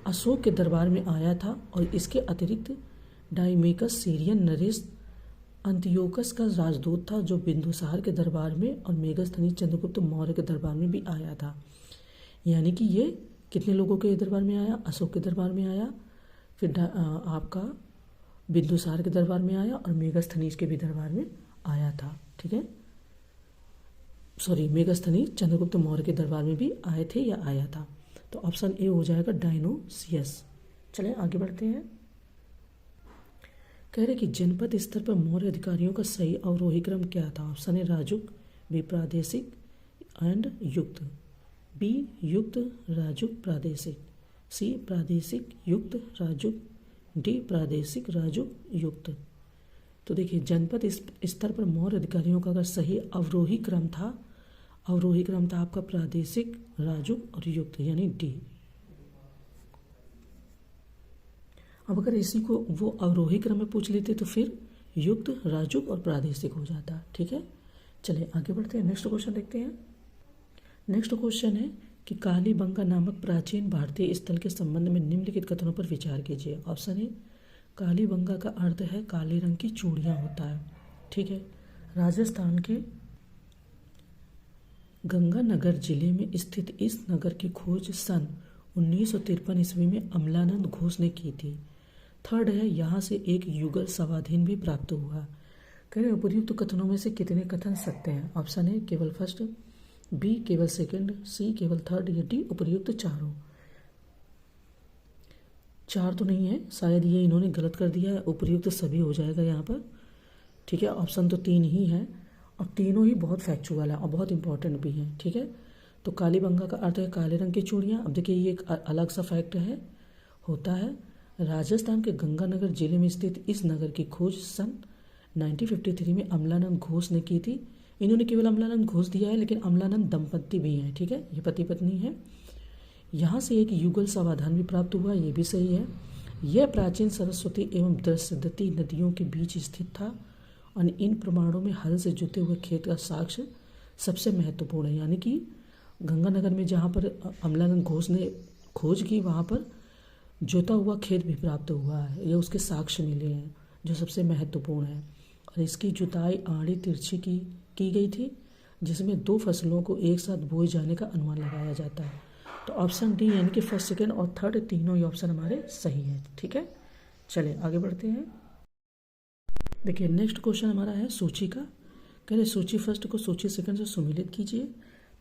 अशोक के दरबार में आया था, और इसके अतिरिक्त डाइमेकस सीरियन नरेश अंतियोकस का राजदूत था जो बिंदुसार के दरबार में, और मेगस्थनीज चंद्रगुप्त मौर्य के दरबार में भी आया था। यानी कि ये कितने लोगों के दरबार में आया? अशोक के दरबार में आया, फिर आपका बिंदुसार के दरबार में आया और मेगास्थनीज के भी दरबार में आया था। ठीक है, सॉरी, मेगास्थनीज चंद्रगुप्त मौर्य के दरबार में भी आए थे या आया था। तो ऑप्शन ए हो जाएगा डायनोसियस। चलें आगे बढ़ते हैं। कह रहे कि जनपद स्तर पर मौर्य अधिकारियों का सही अवरोही क्रम क्या था। ऑप्शन ए राजुक, बी प्रादेशिक एंड युक्त, बी युक्त राजुक प्रादेशिक, सी प्रादेशिक युक्त राजुक, डी प्रादेशिक राजुक युक्त। तो देखिए, जनपद स्तर पर मौर्य अधिकारियों का अगर सही अवरोही क्रम था आपका प्रादेशिक, राजुक और युक्त, यानी डी। अब अगर इसी को वो अवरोही क्रम में पूछ लेते तो फिर युक्त, राजुक और प्रादेशिक हो जाता। ठीक है, चलिए आगे बढ़ते हैं, नेक्स्ट क्वेश्चन देखते हैं। नेक्स्ट क्वेश्चन है कि कालीबंगा नामक प्राचीन भारतीय स्थल के संबंध में निम्नलिखित कथनों पर विचार कीजिए। ऑप्शन ए, कालीबंगा का अर्थ है काले रंग की चूड़ियाँ होता है। ठीक है, राजस्थान के गंगानगर जिले में स्थित इस नगर की खोज सन 1953 ईस्वी में अमलानंद घोष ने की थी। थर्ड है, यहाँ से एक युगल समाधीन भी प्राप्त हुआ। कह रहे उपयुक्त कथनों में से कितने कथन सत्य हैं। ऑप्शन ए केवल फर्स्ट, बी केवल सेकंड, सी केवल थर्ड, या डी उपयुक्त चारों। चार तो नहीं है, शायद ये इन्होंने गलत कर दिया है, उपयुक्त सभी हो जाएगा यहाँ पर। ठीक है, ऑप्शन तो 3 ही है और तीनों ही बहुत फैक्चुअल है और बहुत इंपॉर्टेंट भी हैं। ठीक है, तो कालीबंगा का अर्थ है काले रंग की चूड़ियाँ। अब देखिए, ये एक अलग सा फैक्ट है, होता है राजस्थान के गंगानगर जिले में स्थित इस नगर की खोज सन 1953 में अमलानंद घोष ने की थी। इन्होंने केवल अमलानंद घोष दिया है, लेकिन अमलानंद दंपत्ति भी हैं। ठीक है, ये पति पत्नी है। यहाँ से एक युगल समाधान भी प्राप्त हुआ, ये भी सही है। यह प्राचीन सरस्वती एवं दृश्यदती नदियों के बीच स्थित था और इन प्रमाणों में हल से जुते हुए खेत का साक्ष्य सबसे महत्वपूर्ण है। यानी कि गंगानगर में जहाँ पर अमलानंद घोष ने खोज की, वहाँ पर जोता हुआ खेत भी प्राप्त हुआ है, ये उसके साक्ष्य मिले हैं जो सबसे महत्वपूर्ण है। और इसकी जुताई आड़ी तिरछी की गई थी, जिसमें 2 फसलों को एक साथ बोए जाने का अनुमान लगाया जाता है। तो ऑप्शन डी यानी कि फर्स्ट, सेकेंड और थर्ड तीनों ही ऑप्शन हमारे सही है। ठीक है, चलिए आगे बढ़ते हैं। देखिए, नेक्स्ट क्वेश्चन हमारा है सूची का। कह रहे सूची फर्स्ट को सूची सेकंड से सुमिलित कीजिए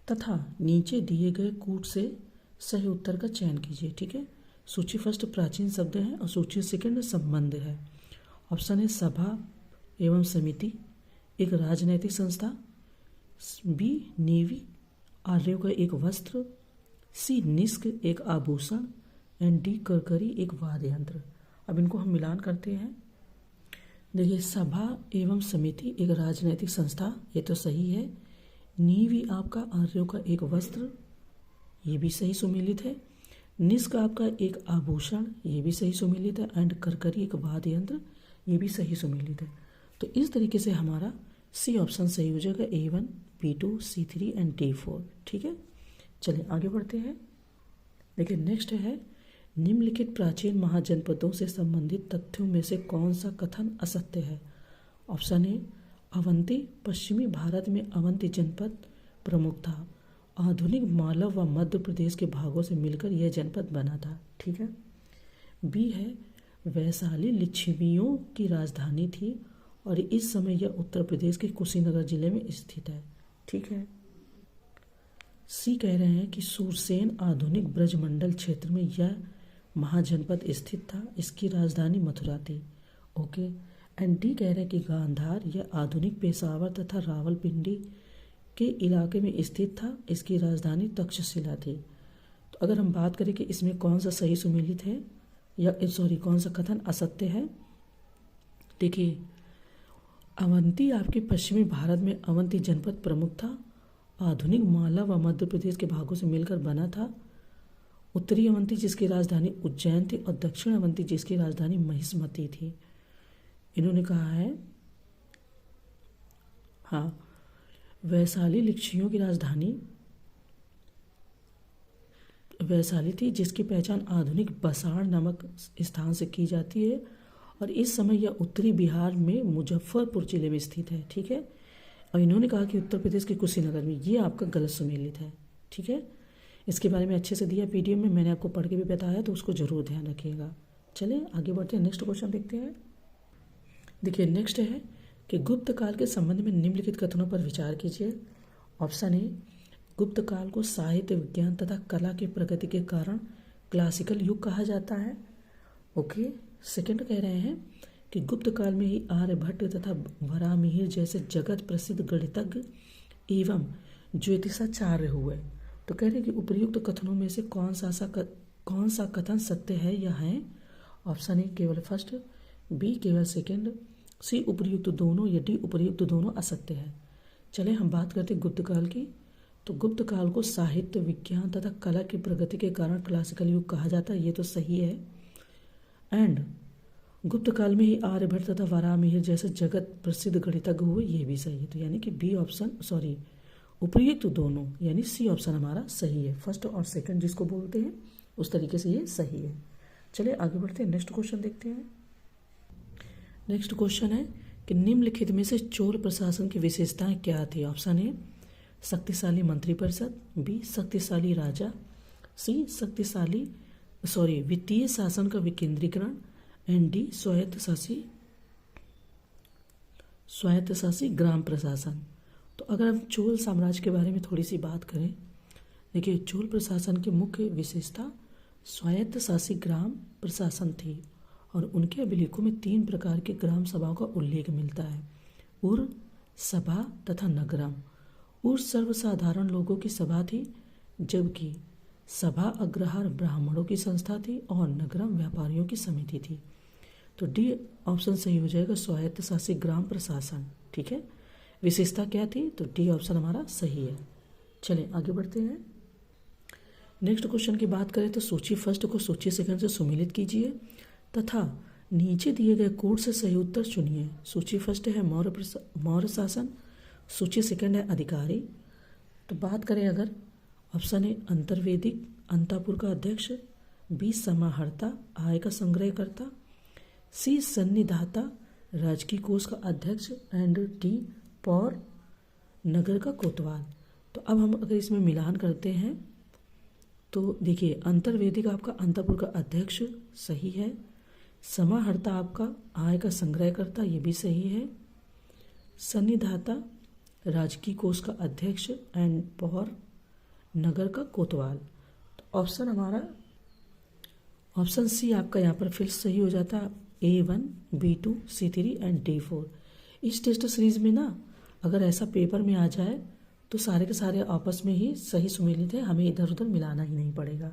तथा नीचे दिए गए कूट से सही उत्तर का चयन कीजिए। ठीक है, सूची फर्स्ट प्राचीन शब्द है और सूची सेकंड संबंध है। ऑप्शन है सभा एवं समिति एक राजनैतिक संस्था, बी नेवी आर्यों का एक वस्त्र, सी निष्क एक आभूषण, एंड डी करकरी एक वाद्य यंत्र। अब इनको हम मिलान करते हैं। देखिए, सभा एवं समिति एक राजनैतिक संस्था, ये तो सही है। नीवी आपका आर्यों का एक वस्त्र, ये भी सही सुमेलित है। निष्क आपका एक आभूषण, ये भी सही सुमेलित है। एंड करकरी एक वाद्य यंत्र, ये भी सही सुमेलित है। तो इस तरीके से हमारा सी ऑप्शन सही हो जाएगा, A1, B2, C3 and D4। ठीक है, चलिए आगे बढ़ते हैं। देखिए, नेक्स्ट है निम्नलिखित प्राचीन महाजनपदों से संबंधित तथ्यों में से कौन सा कथन असत्य है। ऑप्शन ए, अवंती पश्चिमी भारत में अवंती जनपद प्रमुख था। आधुनिक मालव व मध्य प्रदेश के भागों से मिलकर यह जनपद बना था। ठीक है, बी है वैशाली लिच्छवियों की राजधानी थी और इस समय यह उत्तर प्रदेश के कुशीनगर जिले में स्थित है। ठीक है, सी कह रहे हैं कि सूरसेन आधुनिक ब्रजमंडल क्षेत्र में यह महाजनपद स्थित था, इसकी राजधानी मथुरा थी। ओके, एंड डी कह रहे हैं कि गांधार यह आधुनिक पेशावर तथा रावलपिंडी के इलाके में स्थित था, इसकी राजधानी तक्षशिला थी। तो अगर हम बात करें कि इसमें कौन सा सही सुमेलित है या कौन सा कथन असत्य है। देखिए, अवंती आपके पश्चिमी भारत में अवंती जनपद प्रमुख था। आधुनिक मालवा व मध्य प्रदेश के भागों से मिलकर बना था। उत्तरी अवंती जिसकी राजधानी उज्जैन थी और दक्षिण अवंती जिसकी राजधानी महिष्मती थी। इन्होंने कहा है, हाँ, वैशाली लिच्छवियों की राजधानी वैशाली थी, जिसकी पहचान आधुनिक बसाड़ नामक स्थान से की जाती है और इस समय यह उत्तरी बिहार में मुजफ्फरपुर जिले में स्थित है। ठीक है, और इन्होंने कहा कि उत्तर प्रदेश के कुशीनगर में, ये आपका गलत सुमेलित है। ठीक है, इसके बारे में अच्छे से दिया पीडीएफ में, मैंने आपको पढ़ के भी बताया, तो उसको जरूर ध्यान रखिएगा। चलिए आगे बढ़ते हैं, नेक्स्ट क्वेश्चन देखते हैं। देखिए नेक्स्ट है कि गुप्त काल के संबंध में निम्नलिखित कथनों पर विचार कीजिए। ऑप्शन ए, गुप्त काल को साहित्य विज्ञान तथा कला की प्रगति के कारण क्लासिकल युग कहा जाता है। ओके। सेकंड कह रहे हैं कि गुप्त काल में ही आर्यभट्ट तथा वराहमिहिर जैसे जगत प्रसिद्ध गणितज्ञ एवं ज्योतिषाचार्य हुए। तो कह रहे हैं कि उपर्युक्त कथनों में से कौन सा कथन सत्य है या है। ऑप्शन ए केवल फर्स्ट, बी केवल सेकंड, सी उपर्युक्त दोनों या डी उपर्युक्त दोनों असत्य है। चले हम बात करते हैं गुप्त काल की। तो गुप्त काल को साहित्य विज्ञान तथा कला की प्रगति के कारण क्लासिकल युग कहा जाता है, ये तो सही है। एंड गुप्त काल में ही आर्यभट्ट तथा वराहमिहिर जैसे जगत प्रसिद्ध गणितज्ञ हुए, ये भी सही है। तो यानी कि बी ऑप्शन उपर्युक्त दोनों यानी सी ऑप्शन हमारा सही है। फर्स्ट और सेकंड जिसको बोलते हैं उस तरीके से ये सही है। चलिए आगे बढ़ते हैं, नेक्स्ट क्वेश्चन देखते हैं। नेक्स्ट क्वेश्चन है कि निम्नलिखित में से चोल प्रशासन की विशेषताएं क्या थी। ऑप्शन ए, शक्तिशाली मंत्रिपरिषद, बी शक्तिशाली राजा, सी वित्तीय शासन का विकेंद्रीकरण, एंड डी स्वायत्त शासी ग्राम प्रशासन। तो अगर हम चोल साम्राज्य के बारे में थोड़ी सी बात करें, देखिए चोल प्रशासन की मुख्य विशेषता स्वायत्त शासी ग्राम प्रशासन थी और उनके अभिलेखों में 3 प्रकार के ग्राम सभाओं का उल्लेख मिलता है, उर, सभा तथा नगरम। उर सर्वसाधारण लोगों की सभा थी, जबकि सभा अग्रहार ब्राह्मणों की संस्था थी और नगरम व्यापारियों की समिति थी। तो डी ऑप्शन सही हो जाएगा, स्वायत्त शासी ग्राम प्रशासन। ठीक है, विशेषता क्या थी, तो डी ऑप्शन हमारा सही है। चलिए आगे बढ़ते हैं। नेक्स्ट क्वेश्चन की बात करें तो सूची फर्स्ट को सूची सेकंड से सुमेलित कीजिए तथा नीचे दिए गए कोड से सही उत्तर चुनिए। सूची फर्स्ट है मौर्य शासन, सूची सेकंड है अधिकारी। तो बात करें अगर, ऑप्शन ए अंतर्वेदिक अंतापुर का अध्यक्ष, बी समाहर्ता आय का संग्रहकर्ता, सी सन्निधाता राजकीय कोष का अध्यक्ष, एंड डी पौर नगर का कोतवाल। तो अब हम अगर इसमें मिलान करते हैं तो देखिए अंतर्वेदिक आपका अंतापुर का अध्यक्ष सही है, समाहर्ता आपका आय का संग्रहकर्ता ये भी सही है, सन्निधाता राजकीय कोष का अध्यक्ष, एंड पौर नगर का कोतवाल। तो ऑप्शन हमारा ऑप्शन सी आपका यहाँ पर फिर सही हो जाता है, A1, B2, C3 and D4। इस टेस्ट सीरीज में ना अगर ऐसा पेपर में आ जाए तो सारे के सारे आपस में ही सही सुमेलित है, हमें इधर उधर मिलाना ही नहीं पड़ेगा।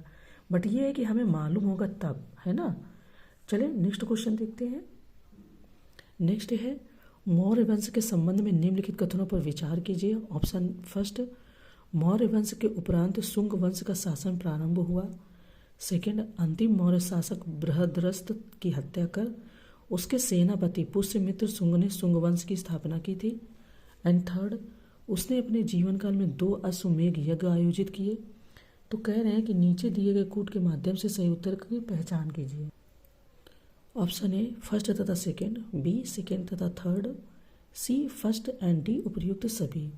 बट ये है कि हमें मालूम होगा तब, है ना। चलिए नेक्स्ट क्वेश्चन देखते हैं। नेक्स्ट है मौर्य वंश के संबंध में निम्नलिखित कथनों पर विचार कीजिए। ऑप्शन फर्स्ट, मौर्य वंश के उपरांत शुंग वंश का शासन प्रारंभ हुआ। सेकंड, अंतिम मौर्य शासक बृहद्रथ की हत्या कर उसके सेनापति पुष्यमित्र शुंग ने शुंग वंश की स्थापना की थी। एंड थर्ड, उसने अपने जीवन काल में 2 अश्वमेघ यज्ञ आयोजित किए। तो कह रहे हैं कि नीचे दिए गए कूट के माध्यम से सही उत्तर की पहचान कीजिए। ऑप्शन ए फर्स्ट तथा सेकंड, बी सेकंड तथा third, C first and D उपर्युक्त सभी।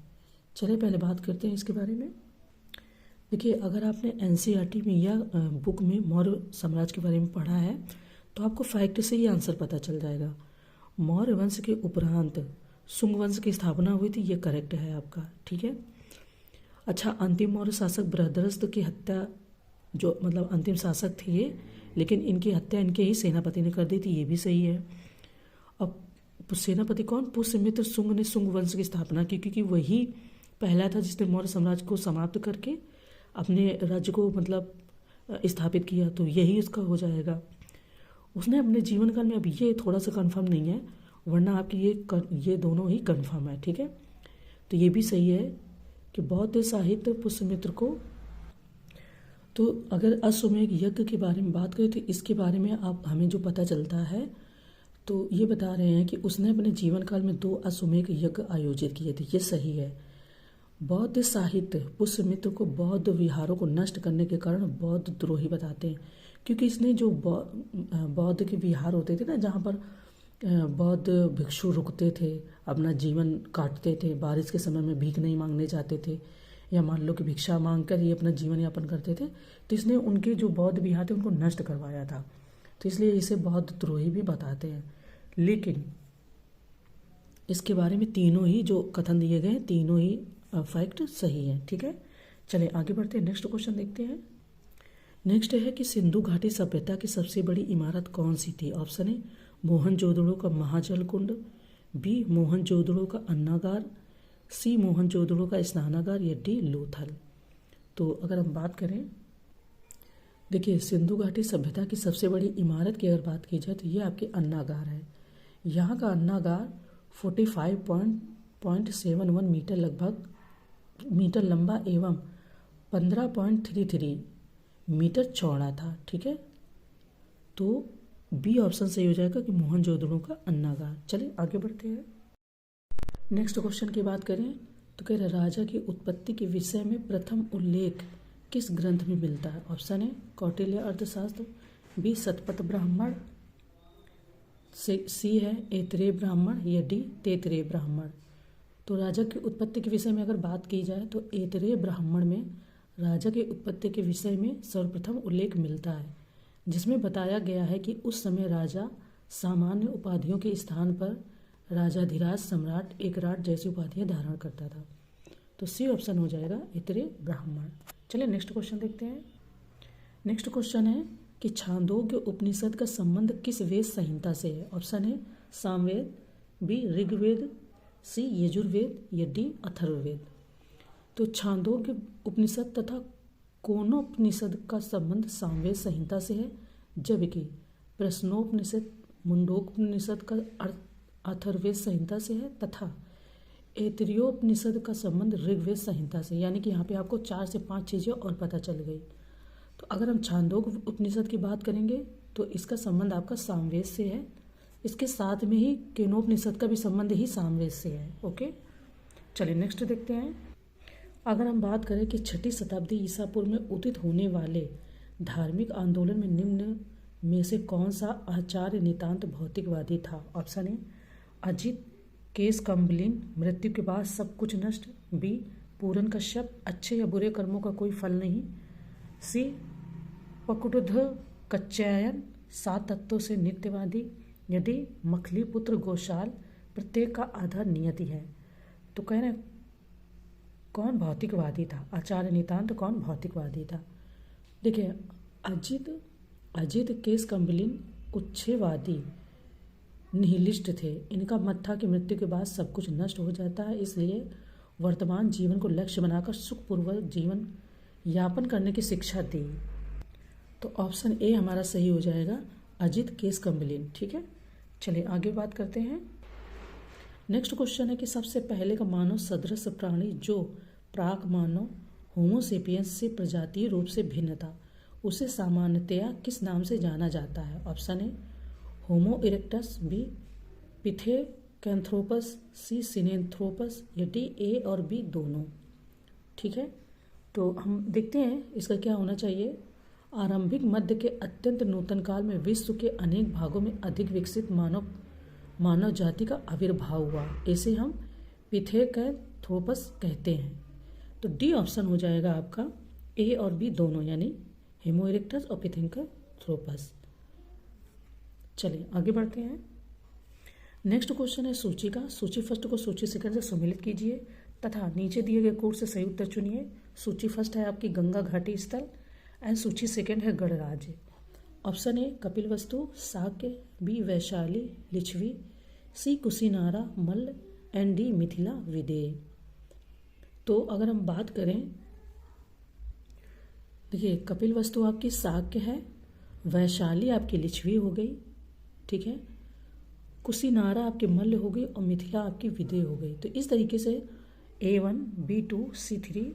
चलिए पहले बात करते हैं इसके बारे में। देखिए अगर आपने एनसीईआरटी में या बुक में मौर्य साम्राज्य के बारे में पढ़ा है तो आपको फैक्ट से ही आंसर पता चल जाएगा। मौर्य वंश के उपरांत शुंग वंश की स्थापना हुई थी, ये करेक्ट है आपका। ठीक है। अच्छा, अंतिम मौर्य शासक बृहद्रथ की हत्या, जो मतलब अंतिम शासक थे ये, लेकिन इनकी हत्या इनके ही सेनापति ने कर दी थी, ये भी सही है। अब सेनापति कौन, पुष्यमित्र शुंग ने शुंग वंश की स्थापना की, क्योंकि वही पहला था जिसने मौर्य साम्राज्य को समाप्त करके अपने राज्य को मतलब स्थापित किया, तो यही उसका हो जाएगा। उसने अपने जीवन काल में, अब ये थोड़ा सा कंफर्म नहीं है, वरना आपकी ये दोनों ही कंफर्म है। ठीक है, तो ये भी सही है कि बौद्ध साहित्य पुष्यमित्र को। तो अगर अश्वमेघ यज्ञ के बारे में बात करें तो इसके बारे में आप हमें जो पता चलता है तो ये बता रहे हैं कि उसने अपने जीवन काल में 2 अश्वमेघ यज्ञ आयोजित किए थे, ये सही है। बौद्ध साहित्य पुष्यमित्र को बौद्ध विहारों को नष्ट करने के कारण बौद्ध द्रोही बताते हैं, क्योंकि इसने जो बौद्ध के विहार होते थे ना, जहाँ पर बौद्ध भिक्षु रुकते थे, अपना जीवन काटते थे, बारिश के समय में भीख नहीं मांगने जाते थे, या मान लो कि भिक्षा मांग कर ये अपना जीवन यापन करते थे, तो इसने उनके जो बौद्ध विहार थे उनको नष्ट करवाया था, तो इसलिए इसे बौद्ध द्रोही भी बताते हैं। लेकिन इसके बारे में तीनों ही जो कथन दिए गए हैं तीनों ही फैक्ट सही है। ठीक है, चलिए आगे बढ़ते हैं, नेक्स्ट क्वेश्चन देखते हैं। नेक्स्ट है कि सिंधु घाटी सभ्यता की सबसे बड़ी इमारत कौन सी थी? ऑप्शन ए मोहनजोदड़ो का महाजल कुंड, बी मोहनजोदड़ो का अन्नागार, सी मोहनजोदड़ो का स्नानागार, या डी लोथल। तो अगर हम बात करें, देखिए सिंधु घाटी सभ्यता की सबसे बड़ी इमारत की अगर बात की जाए तो ये आपके अन्नागार है। यहाँ का अन्नागार 45.71 मीटर लगभग मीटर लंबा एवं 15.33 मीटर चौड़ा था। ठीक है, तो बी ऑप्शन सही हो जाएगा कि मोहनजोदड़ो का अन्नागार। चलिए आगे बढ़ते हैं, नेक्स्ट क्वेश्चन की बात करें तो कह रहे राजा की उत्पत्ति के विषय में प्रथम उल्लेख किस ग्रंथ में मिलता है? ऑप्शन है कौटिल्य अर्थशास्त्र, बी शतपथ ब्राह्मण, सी है ऐतरेय ब्राह्मण, या डी तैतरेय ब्राह्मण। तो राजा की उत्पत्ति के विषय में अगर बात की जाए तो ऐतरेय ब्राह्मण में राजा की उत्पत्ति के विषय में सर्वप्रथम उल्लेख मिलता है, जिसमें बताया गया है कि उस समय राजा सामान्य उपाधियों के स्थान पर राजाधिराज, सम्राट, एकराट जैसी उपाधियां धारण करता था। तो सी ऑप्शन हो जाएगा ऐतरेय ब्राह्मण। चलिए नेक्स्ट क्वेश्चन देखते हैं। नेक्स्ट क्वेश्चन है कि छांदोग्य उपनिषद का संबंध किस वेद संहिता से है? ऑप्शन है सामवेद, बी ऋग्वेद, सी यजुर्वेद, या डी अथर्ववेद। तो छांदोग्य उपनिषद तथा कोनोपनिषद का संबंध सामवेद संहिता से है, जबकि प्रश्नोपनिषद, मुंडकोपनिषद का अथर्ववेद संहिता से है तथा ऐतरेयोपनिषद का संबंध ऋग्वेद संहिता से। यानी कि यहाँ पे आपको 4 से 5 चीज़ें और पता चल गई। तो अगर हम छांदोग्य उपनिषद की बात करेंगे तो इसका संबंध आपका सामवेद से है, इसके साथ में ही केनोपनिषद का भी संबंध ही सामवेद से है। ओके, चलिए नेक्स्ट देखते हैं। अगर हम बात करें कि 6ठी शताब्दी ईसा पूर्व में उदित होने वाले धार्मिक आंदोलन में निम्न में से कौन सा आचार्य नितांत भौतिकवादी था? ऑप्शन ए अजित केस कम्बलिन, मृत्यु के बाद सब कुछ नष्ट, बी पूरन कश्यप, अच्छे या बुरे कर्मों का कोई फल नहीं, सी पकुटुध कच्चायन, 7 तत्वों से नित्यवादी, यदि मखली पुत्र गोशाल, प्रत्येक का आधार नियति है। तो कह रहे कौन भौतिकवादी था? आचार्य नितांत कौन भौतिकवादी था? देखिए अजित केस कम्बलिन उच्छेवादी निहिलिस्ट थे। इनका मत था कि मृत्यु के बाद सब कुछ नष्ट हो जाता है, इसलिए वर्तमान जीवन को लक्ष्य बनाकर सुखपूर्वक जीवन यापन करने की शिक्षा दी। तो ऑप्शन ए हमारा सही हो जाएगा, अजित केस कम्बलिन। ठीक है, चलिए आगे बात करते हैं। नेक्स्ट क्वेश्चन है कि सबसे पहले का मानव सदृश प्राणी जो प्राक मानव होमोसेपियंस से प्रजातीय रूप से भिन्न था, उसे सामान्यतया किस नाम से जाना जाता है? Option A Homo erectus, B Pithecanthropus, C Sinanthropus, या डी ए और बी दोनों। ठीक है, तो हम देखते हैं इसका क्या होना चाहिए। आरंभिक मध्य के अत्यंत नूतन काल में विश्व के अनेक भागों में अधिक विकसित मानव जाति का आविर्भाव हुआ, इसे हम पिथेकैंथ्रोपस कहते हैं। तो डी ऑप्शन हो जाएगा आपका ए और बी दोनों, यानी होमो इरेक्टस और पिथेकैंथ्रोपस। चलिए आगे बढ़ते हैं। नेक्स्ट क्वेश्चन है सूची का। सूची फर्स्ट को सूची सेकंड से सम्मिलित कीजिए तथा नीचे दिए गए कोड से सही उत्तर चुनिए। सूची फर्स्ट है आपकी गंगा घाटी स्थल एंड सूची सेकंड है गणराज्य। Option A Kapilavastu, Sakya, B Vaishali Lichchhavi, C Kushinara Malla, and D Mithila Videha. तो अगर हम बात करें, देखिए कपिलवस्तु आपकी साक्य है, वैशाली आपकी लिच्छवी हो गई, ठीक है, कुशीनारा आपके मल्ल हो गई और मिथिला आपकी विदेह हो गई। तो इस तरीके से A1, B2, C3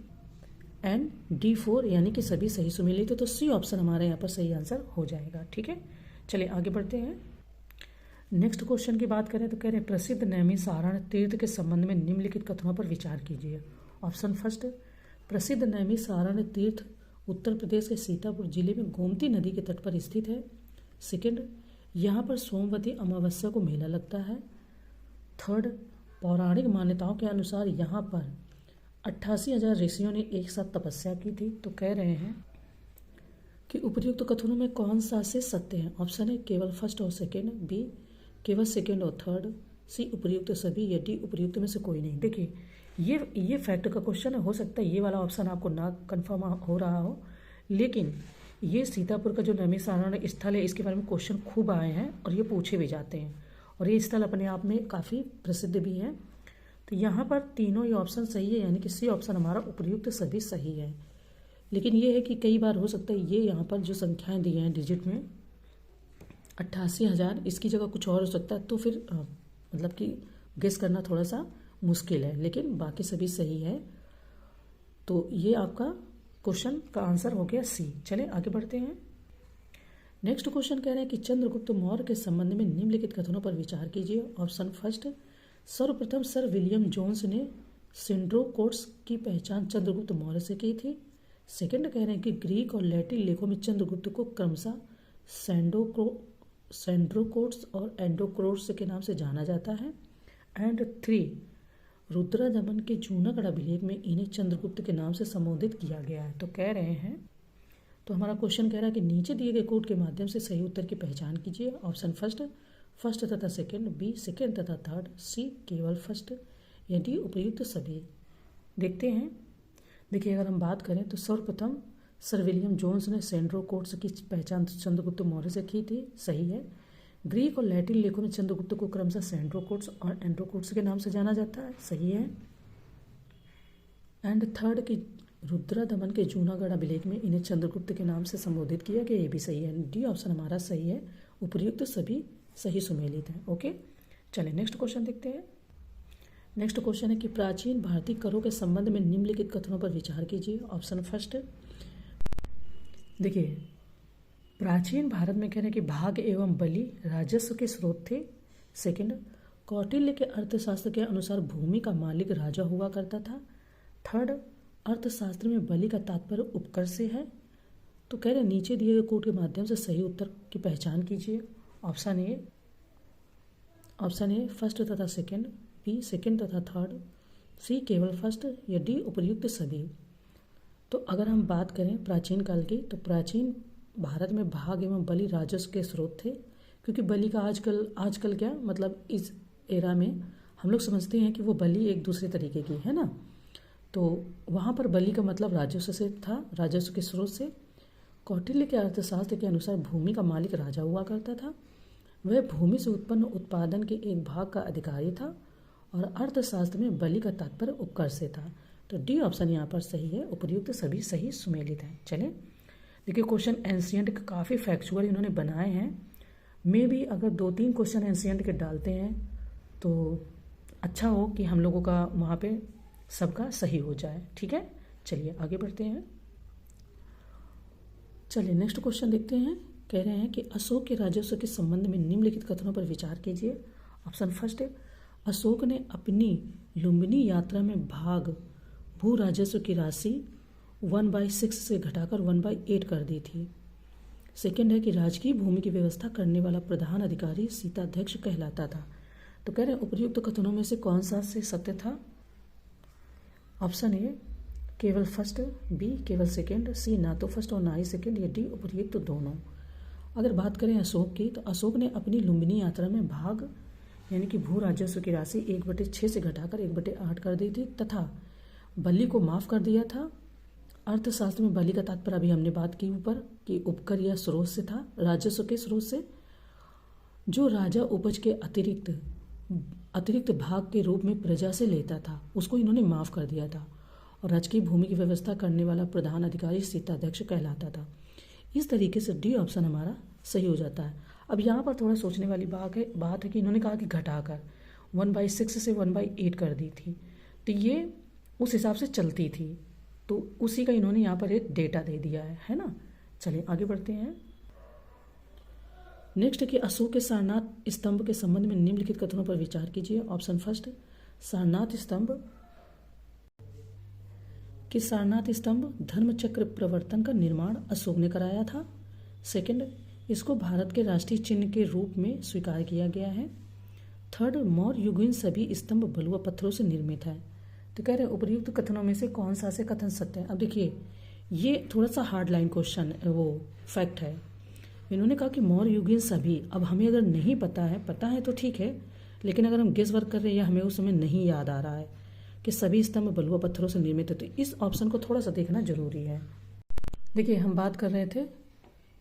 and D4 यानी कि सभी सही सुमेलित है। तो सी ऑप्शन हमारे यहाँ पर सही आंसर हो जाएगा। ठीक है, चलिए आगे बढ़ते हैं। नेक्स्ट क्वेश्चन की बात करें तो कह रहे हैं प्रसिद्ध नैमिषारण्य तीर्थ के संबंध में निम्नलिखित कथनों पर विचार कीजिए। ऑप्शन फर्स्ट, प्रसिद्ध नैमिषारण्य तीर्थ उत्तर प्रदेश के सीतापुर जिले में गोमती नदी के तट पर स्थित है। सेकेंड, यहाँ पर सोमवती अमावस्या को मेला लगता है। थर्ड, पौराणिक मान्यताओं के अनुसार यहाँ पर 88,000 ऋषियों ने एक साथ तपस्या की थी। तो कह रहे हैं कि उपर्युक्त कथनों में कौन सा से सत्य है। ऑप्शन है केवल फर्स्ट और सेकेंड, बी केवल सेकेंड और थर्ड, सी उपर्युक्त सभी, या डी उपर्युक्त में से कोई नहीं। देखिए ये फैक्ट का क्वेश्चन है, हो सकता है ये वाला ऑप्शन आपको ना कंफर्म हो रहा हो, लेकिन ये सीतापुर का जो नैमिषारण्य स्थल है इसके बारे में क्वेश्चन खूब आए हैं और ये पूछे भी जाते हैं, और ये स्थल अपने आप में काफ़ी प्रसिद्ध भी है। तो यहाँ पर तीनों ही ऑप्शन सही है, यानी कि सी ऑप्शन हमारा उपर्युक्त सभी सही है। लेकिन ये है कि कई बार हो सकता है ये यहाँ पर जो संख्याएं दी हैं डिजिट में 88,000, इसकी जगह कुछ और हो सकता है, तो फिर मतलब कि गेस करना थोड़ा सा मुश्किल है, लेकिन बाकी सभी सही है। तो ये आपका क्वेश्चन का आंसर हो गया सी। चलें आगे बढ़ते हैं। नेक्स्ट क्वेश्चन कह रहे हैं कि चंद्रगुप्त मौर्य के संबंध में निम्नलिखित कथनों पर विचार कीजिए। ऑप्शन फर्स्ट, सर्वप्रथम सर विलियम जोन्स ने सिंड्रोकोट्स की पहचान चंद्रगुप्त मौर्य से की थी। सेकंड कह रहे हैं कि ग्रीक और लैटिन लेखों में चंद्रगुप्त को क्रमशः सैंड्रोकोट्स और एंडोक्रोट्स के नाम से जाना जाता है। एंड 3, रुद्रदमन के जूनागढ़ अभिलेख में इन्हें चंद्रगुप्त के नाम से संबोधित किया गया है। तो कह रहे हैं, तो हमारा क्वेश्चन कह रहा है कि नीचे दिए गए कोड के माध्यम से सही उत्तर की पहचान कीजिए। ऑप्शन फर्स्ट तथा सेकंड, बी सेकंड तथा थर्ड, सी केवल फर्स्ट, या डी उपर्युक्त सभी। देखते हैं। देखिए अगर हम बात करें तो सर्वप्रथम सर विलियम जोन्स ने सैंड्रोकोट्स की पहचान चंद्रगुप्त मौर्य से की थी, सही है। ग्रीक और लैटिन लेखों में चंद्रगुप्त को क्रमशः सैंड्रोकोट्स और एंड्रोकोट्स के नाम से जाना जाता है, सही है। एंड थर्ड की रुद्रदमन के जूनागढ़ अभिलेख में इन्हें चंद्रगुप्त के नाम से संबोधित किया गया, ये भी सही है। डी ऑप्शन हमारा सही है, उपर्युक्त सभी सही सुमेलित है। ओके, चलिए नेक्स्ट क्वेश्चन देखते हैं। नेक्स्ट क्वेश्चन है कि प्राचीन भारतीय करों के संबंध में निम्नलिखित कथनों पर विचार कीजिए। ऑप्शन फर्स्ट, देखिए प्राचीन भारत में कह रहे हैं कि भाग एवं बलि राजस्व के स्रोत थे। सेकंड, कौटिल्य के अर्थशास्त्र के अनुसार भूमि का मालिक राजा हुआ करता था। थर्ड, अर्थशास्त्र में बलि का तात्पर्य उपकर से है। तो कह रहे हैं नीचे दिए गए कोड के माध्यम से सही उत्तर की पहचान कीजिए। ऑप्शन ए फर्स्ट तथा सेकंड, बी सेकंड तथा थर्ड, सी केवल फर्स्ट, या डी उपर्युक्त सभी। तो अगर हम बात करें प्राचीन काल की, तो प्राचीन भारत में भाग एवं बलि राजस्व के स्रोत थे, क्योंकि बलि का आजकल क्या मतलब इस एरा में हम लोग समझते हैं कि वो बलि एक दूसरे तरीके की है ना, तो वहाँ पर बलि का मतलब राजस्व से था, राजस्व के स्रोत से। कौटिल्य के अर्थशास्त्र के अनुसार भूमि का मालिक राजा हुआ करता था, वह भूमि से उत्पन्न उत्पादन के एक भाग का अधिकारी था, और अर्थशास्त्र में बलि का तात्पर्य उपकर से था। तो डी ऑप्शन यहाँ पर सही है, उपर्युक्त सभी सही सुमेलित हैं। चलें देखिए, क्वेश्चन एंशियंट काफ़ी फैक्चुअल इन्होंने बनाए हैं। मे भी अगर 2-3 क्वेश्चन एंशियंट के डालते हैं तो अच्छा हो कि हम लोगों का वहाँ पे सबका सही हो जाए। ठीक है, चलिए आगे बढ़ते हैं। चलिए नेक्स्ट क्वेश्चन देखते हैं। कह रहे हैं कि अशोक के राजस्व के संबंध में निम्नलिखित कथनों पर विचार कीजिए। ऑप्शन फर्स्ट है, अशोक ने अपनी लुम्बिनी यात्रा में भाग भू राजस्व की राशि 1/6 से घटाकर 1/8 कर दी थी। सेकंड है कि राजकीय भूमि की व्यवस्था करने वाला प्रधान अधिकारी सीताध्यक्ष कहलाता था। तो कह रहे हैं उपर्युक्त कथनों में से कौन सा से सत्य था। ऑप्शन ए केवल फर्स्ट, बी केवल सेकंड, सी ना तो फर्स्ट और ना ही सेकंड, या डी उपर्युक्त दोनों। अगर बात करें अशोक की, तो अशोक ने अपनी लुम्बिनी यात्रा में भाग यानी कि भू राजस्व की राशि 1/6 से घटाकर 1/8 कर दी थी, तथा बलि को माफ कर दिया था। अर्थशास्त्र में बलि का तात्पर्य अभी हमने बात की ऊपर कि उपकर या स्रोत से था, राजस्व के स्रोत से। जो राजा उपज के अतिरिक्त भाग के रूप में प्रजा से लेता था उसको इन्होंने माफ कर दिया था, और राजकीय भूमि की व्यवस्था करने वाला प्रधान अधिकारी सीताध्यक्ष कहलाता था। इस तरीके से डी ऑप्शन हमारा सही हो जाता है। अब यहाँ पर थोड़ा सोचने वाली बात है कि इन्होंने कहा कि घटाकर 1/6 से 1/8 कर दी थी, तो ये उस हिसाब से चलती थी, तो उसी का इन्होंने यहाँ पर एक डेटा दे दिया है ना। चलिए आगे बढ़ते हैं। नेक्स्ट कि अशोक के सारनाथ स्तंभ के संबंध में निम्नलिखित कथनों पर विचार कीजिए। ऑप्शन फर्स्ट, सारनाथ स्तंभ धर्मचक्र प्रवर्तन का निर्माण अशोक ने कराया था। सेकंड, इसको भारत के राष्ट्रीय चिन्ह के रूप में स्वीकार किया गया है। थर्ड, मौर्य युगीन सभी स्तंभ बलुआ पत्थरों से निर्मित है। तो कह रहे हैं उपर्युक्त कथनों में से कौन सा से कथन सत्य है। अब देखिए ये थोड़ा सा हार्ड लाइन क्वेश्चन वो फैक्ट है। इन्होंने कहा कि मौर्य युगीन सभी, अब हमें अगर नहीं पता है तो ठीक है, लेकिन अगर हम गेस वर्क कर रहे हैं या हमें उस समय नहीं याद आ रहा है कि सभी स्तंभ बलुआ पत्थरों से निर्मित है, तो इस ऑप्शन को थोड़ा सा देखना जरूरी है। देखिए, हम बात कर रहे थे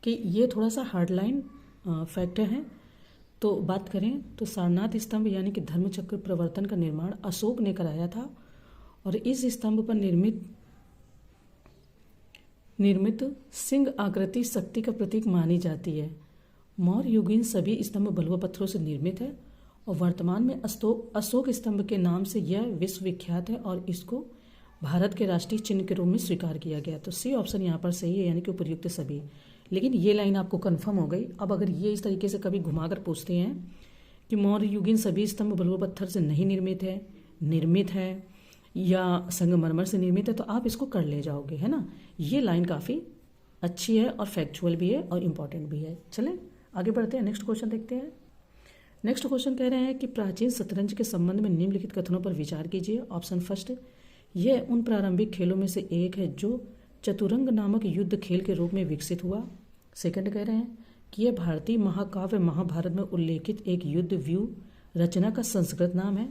कि ये थोड़ा सा हार्डलाइन फैक्टर है। तो बात करें तो सारनाथ स्तंभ यानी कि धर्मचक्र प्रवर्तन का निर्माण अशोक ने कराया था और इस स्तंभ पर निर्मित सिंह आकृति शक्ति का प्रतीक मानी जाती है। मौर्य युगीन सभी स्तंभ बलुआ पत्थरों से निर्मित है और वर्तमान में अशोक स्तंभ के नाम से यह विश्वविख्यात है और इसको भारत के राष्ट्रीय चिन्ह के रूप में स्वीकार किया गया। तो सी ऑप्शन यहाँ पर सही है, यानी कि उपर्युक्त सभी। लेकिन ये लाइन आपको कंफर्म हो गई। अब अगर ये इस तरीके से कभी घुमाकर पूछते हैं कि मौर्य युगीन सभी स्तंभ बलुआ पत्थर से नहीं निर्मित है या संगमरमर से निर्मित है, तो आप इसको कर ले जाओगे, है ना। ये लाइन काफ़ी अच्छी है और फैक्चुअल भी है और इम्पॉर्टेंट भी है। चलें आगे बढ़ते हैं, नेक्स्ट क्वेश्चन देखते हैं। नेक्स्ट क्वेश्चन कह रहे हैं कि प्राचीन शतरंज के संबंध में निम्नलिखित कथनों पर विचार कीजिए। ऑप्शन फर्स्ट, यह उन प्रारंभिक खेलों में से एक है जो चतुरंग नामक युद्ध खेल के रूप में विकसित हुआ। सेकंड कह रहे हैं कि यह भारतीय महाकाव्य महाभारत में उल्लेखित एक युद्ध व्यूह रचना का संस्कृत नाम है।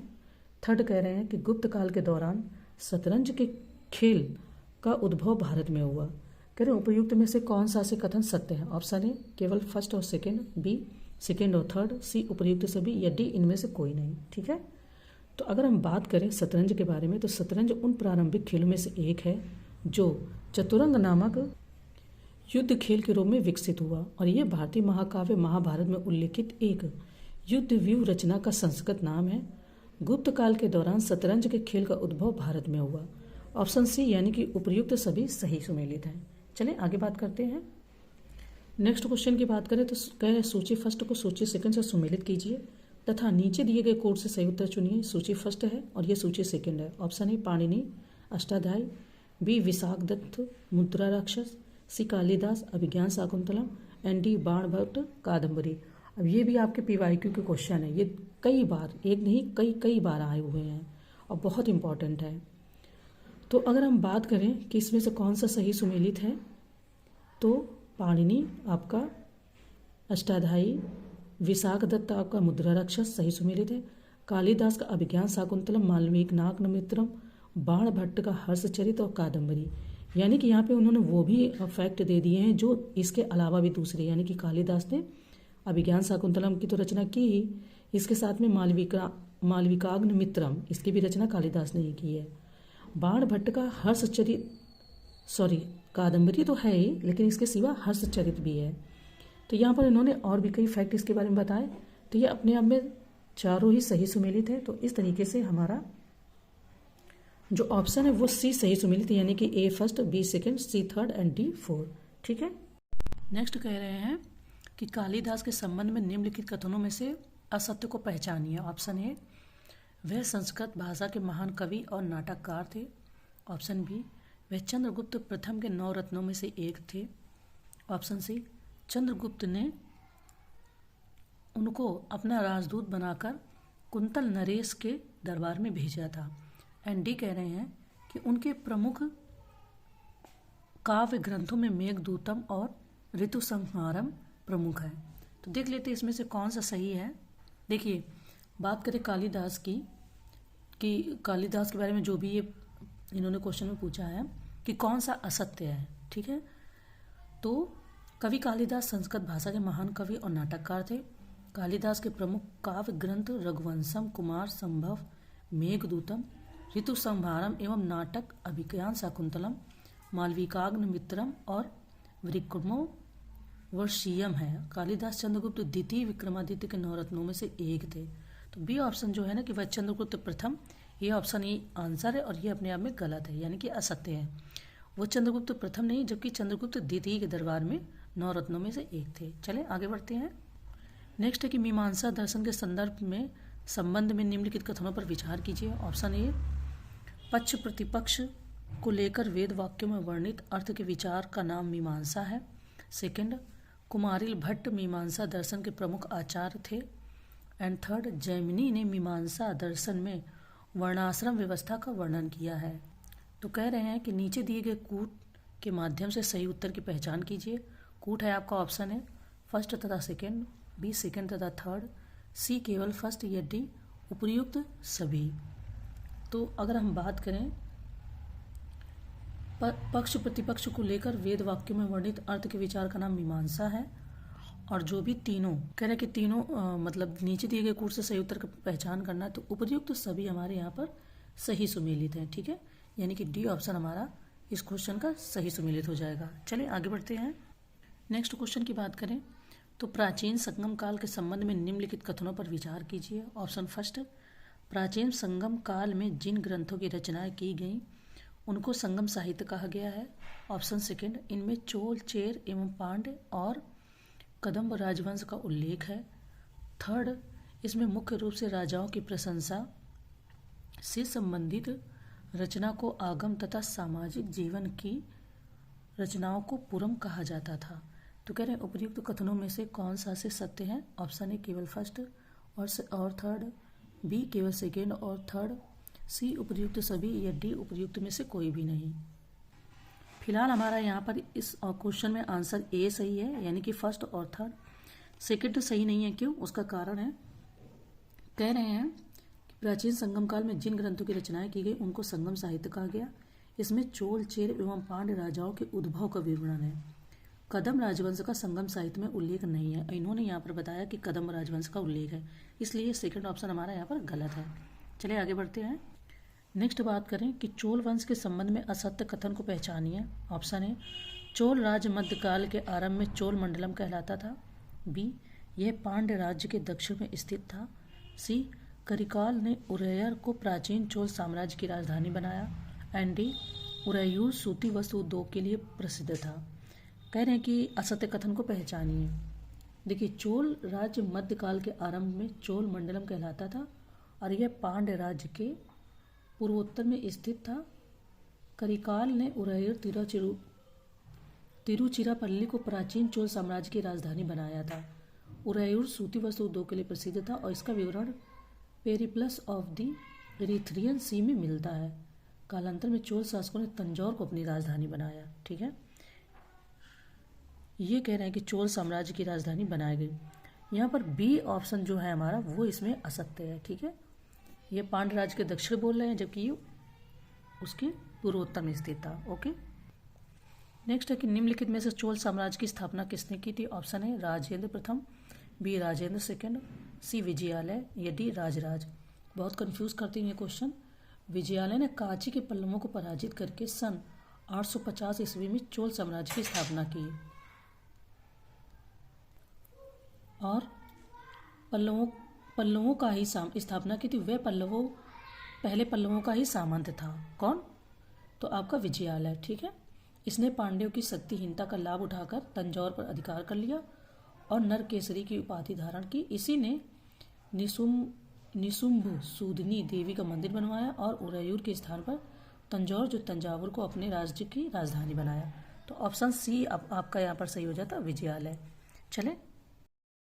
थर्ड कह रहे हैं कि गुप्त काल के दौरान शतरंज के खेल का उद्भव भारत में हुआ। कह रहे हैं उपयुक्त में से कौन सा से कथन सत्य है। ऑप्शन ए केवल फर्स्ट और सेकंड, बी सेकंड और थर्ड, सी उपर्युक्त सभी, या डी इनमें से कोई नहीं। ठीक है, तो अगर हम बात करें शतरंज के बारे में तो शतरंज उन प्रारंभिक खेलों में से एक है जो चतुरंग नामक युद्ध खेल के रूप में विकसित हुआ और यह भारतीय महाकाव्य महाभारत में उल्लेखित एक युद्ध व्यूह रचना का संस्कृत नाम है। गुप्त काल के दौरान शतरंज के खेल का उद्भव भारत में हुआ। ऑप्शन सी यानी कि उपर्युक्त सभी सही सुमेलित हैं। चलें आगे बात करते हैं। नेक्स्ट क्वेश्चन की बात करें तो कह रहे सूची फर्स्ट को सूची सेकंड से सुमेलित कीजिए तथा नीचे दिए गए कोड से सही उत्तर चुनिए। सूची फर्स्ट है और ये सूची सेकंड है। Option A Panini Ashtadhyayi, B Vishakhadatta Mudrarakshasa, C Kalidasa Abhijnana Shakuntalam, and D Banabhatta Kadambari. अब ये भी आपके पीवाईक्यू के क्वेश्चन है, ये कई बार, एक नहीं कई बार आए हुए हैं और बहुत इंपॉर्टेंट है। तो अगर हम बात करें कि इसमें से कौन सा सही सुमेलित है तो पाणिनि आपका अष्टाध्यायी, विशाखदत्त आपका मुद्रा राक्षस सही सुमेलित है, कालिदास का अभिज्ञान शाकुंतलम, मालविक नागनमित्रम, बाणभट्ट का हर्षचरित और कादम्बरी। यानी कि यहाँ पे उन्होंने वो भी फैक्ट दे दिए हैं जो इसके अलावा भी दूसरे, यानी कि कालिदास ने अभिज्ञान शाकुंतलम की तो रचना की ही, इसके साथ में मालविकाग्निमित्रम इसकी भी रचना कालिदास ने ही की है। बाणभट्ट का हर्षचरित कादम्बरी तो है ही, लेकिन इसके सिवा हर्षचरित भी है। तो यहाँ पर इन्होंने और भी कई फैक्ट इसके बारे में बताए। तो ये अपने आप में चारों ही सही सुमेलित है। तो इस तरीके से हमारा जो ऑप्शन है वो सी सही सुमेलित है, यानी कि A first, B second, C third and D fourth. ठीक है, नेक्स्ट कह रहे हैं कि कालिदास के संबंध में निम्नलिखित कथनों में से असत्य को पहचानिए। ऑप्शन ए वह संस्कृत भाषा के महान कवि और नाटककार थे। ऑप्शन बी वह चंद्रगुप्त प्रथम के 9 रत्नों में से एक थे। ऑप्शन सी चंद्रगुप्त ने उनको अपना राजदूत बनाकर कुंतल नरेश के दरबार में भेजा था। एंड डी कह रहे हैं कि उनके प्रमुख काव्य ग्रंथों में मेघदूतम और ऋतु संहारम प्रमुख है। तो देख लेते हैं इसमें से कौन सा सही है। देखिए, बात करें कालिदास की, कि कालिदास के बारे में जो भी ये इन्होंने क्वेश्चन में पूछा है कि कौन सा असत्य है। ठीक है, तो कवि कालिदास संस्कृत भाषा के महान कवि और नाटककार थे। कालिदास के प्रमुख काव्य ग्रंथ रघुवंशम, कुमार संभव, मेघदूतम, ऋतु संहारम एवं नाटक अभिज्ञान शाकुंतलम, मालविकाग्निमित्रम और वृक्रमो वर्षीयम है। कालिदास चंद्रगुप्त द्वितीय विक्रमादित्य के 9 रत्नों में से एक थे। तो बी ऑप्शन जो है ना कि वह चंद्रगुप्त प्रथम, ये ऑप्शन ही आंसर है और ये अपने आप में गलत है, यानी कि असत्य है। वो चंद्रगुप्त प्रथम नहीं, जबकि चंद्रगुप्त द्वितीय के दरबार में 9 रत्नों में से एक थे। चलें आगे बढ़ते हैं। नेक्स्ट है कि मीमांसा दर्शन के संबंध में निम्नलिखित कथनों पर विचार कीजिए। ऑप्शन ए पक्ष प्रतिपक्ष को लेकर वेद वाक्यों में वर्णित अर्थ के विचार का नाम मीमांसा है। सेकंड, कुमारिल भट्ट मीमांसा दर्शन के प्रमुख आचार्य थे। एंड थर्ड, जैमिनी ने मीमांसा दर्शन में वर्णाश्रम व्यवस्था का वर्णन किया है। तो कह रहे हैं कि नीचे दिए गए कूट के माध्यम से सही उत्तर की पहचान कीजिए। कूट है आपका ऑप्शन है फर्स्ट तथा सेकंड, बी सेकंड तथा थर्ड, सी केवल फर्स्ट या डी उपर्युक्त सभी। तो अगर हम बात करें पक्ष प्रतिपक्ष को लेकर वेद वाक्यों में वर्णित अर्थ के विचार का नाम मीमांसा है। और जो भी तीनों कह रहे कि तीनों मतलब नीचे दिए गए कोर्स से सही उत्तर की पहचान करना है, तो उपर्युक्त सभी हमारे यहाँ पर सही सुमेलित हैं। ठीक है, यानी कि डी ऑप्शन हमारा इस क्वेश्चन का सही सुमेलित हो जाएगा। चलिए आगे बढ़ते हैं। नेक्स्ट क्वेश्चन की बात करें तो प्राचीन संगम काल के संबंध में निम्नलिखित कथनों पर विचार कीजिए। ऑप्शन फर्स्ट, प्राचीन संगम काल में जिन ग्रंथों की रचनाएं की गई उनको संगम साहित्य कहा गया है। ऑप्शन सेकंड, इनमें चोल, चेर एवं पांड्य और कदम्ब राजवंश का उल्लेख है। थर्ड, इसमें मुख्य रूप से राजाओं की प्रशंसा से संबंधित रचना को आगम तथा सामाजिक जीवन की रचनाओं को पुरम कहा जाता था। तो कह रहे हैं उपर्युक्त कथनों में से कौन सा से सत्य है। ऑप्शन ए केवल फर्स्ट और थर्ड, बी केवल सेकेंड और थर्ड, सी उपर्युक्त सभी, या डी उपर्युक्त में से कोई भी नहीं। फिलहाल हमारा यहाँ पर इस क्वेश्चन में आंसर ए सही है, यानी कि फर्स्ट और थर्ड। सेकंड तो सही नहीं है, क्यों? उसका कारण है, कह रहे हैं कि प्राचीन संगम काल में जिन ग्रंथों की रचनाएं की गई उनको संगम साहित्य कहा गया। इसमें चोल, चेर एवं पांड्य राजाओं के उद्भव का विवरण है। कदम राजवंश का संगम साहित्य में उल्लेख नहीं है। इन्होंने यहाँ पर बताया कि कदम राजवंश का उल्लेख है, इसलिए सेकंड ऑप्शन हमारा यहाँ पर गलत है। चलिए आगे बढ़ते हैं। नेक्स्ट बात करें कि चोल वंश के संबंध में असत्य कथन को पहचानिए। ऑप्शन ए, चोल राज्य मध्यकाल के आरंभ में चोल मंडलम कहलाता था। बी, यह पांड्य राज्य के दक्षिण में स्थित था। सी, करिकाल ने उरैयर को प्राचीन चोल साम्राज्य की राजधानी बनाया। एंड डी, उरैयूर सूती वस्त्र उद्योग के लिए प्रसिद्ध था। कह रहे हैं कि असत्य कथन को पहचानिए। देखिए, चोल राज्य मध्यकाल के आरंभ में चोल मंडलम कहलाता था और यह पांड्य राज्य के पूर्वोत्तर में स्थित था। करिकाल ने उरैयूर तिरुचिरापल्ली को प्राचीन चोल साम्राज्य की राजधानी बनाया था। उरैयूर सूती वस्त्र उद्योग के लिए प्रसिद्ध था और इसका विवरण पेरिप्लस ऑफ द इरीथ्रियन सी में मिलता है। कालांतर में चोल शासकों ने तंजौर को अपनी राजधानी बनाया। ठीक है, ये कह रहे हैं कि चोल साम्राज्य की राजधानी बनाई गई। यहाँ पर बी ऑप्शन जो है हमारा वो इसमें असत्य है। ठीक है, ये पांड्य राज्य के दक्षिण बोल रहे हैं, जबकि ये उसके पूर्वोत्तर में स्थित था। ओके, नेक्स्ट है कि निम्नलिखित में से चोल साम्राज्य की स्थापना किसने की थी। ऑप्शन है राजेंद्र प्रथम, बी राजेंद्र सेकंड, सी विजयालय, या डी राजराज। बहुत कंफ्यूज करते हैं ये क्वेश्चन। विजयालय ने कांची के पल्लवों को पराजित करके सन 850 ईस्वी में चोल साम्राज्य की स्थापना की और पल्लवों का ही स्थापना की थी। वह पहले पल्लवों का ही सामंत था। कौन? तो आपका विजयालय। ठीक है, इसने पांड्यों की शक्तिहीनता का लाभ उठाकर तंजौर पर अधिकार कर लिया और नरकेसरी की उपाधि धारण की। इसी ने निशुंभ सूदनी देवी का मंदिर बनवाया और उरैयूर के स्थान पर तंजौर जो तंजावुर को अपने राज्य की राजधानी बनाया। तो ऑप्शन सी आपका यहाँ पर सही हो जाता विजयालय। चले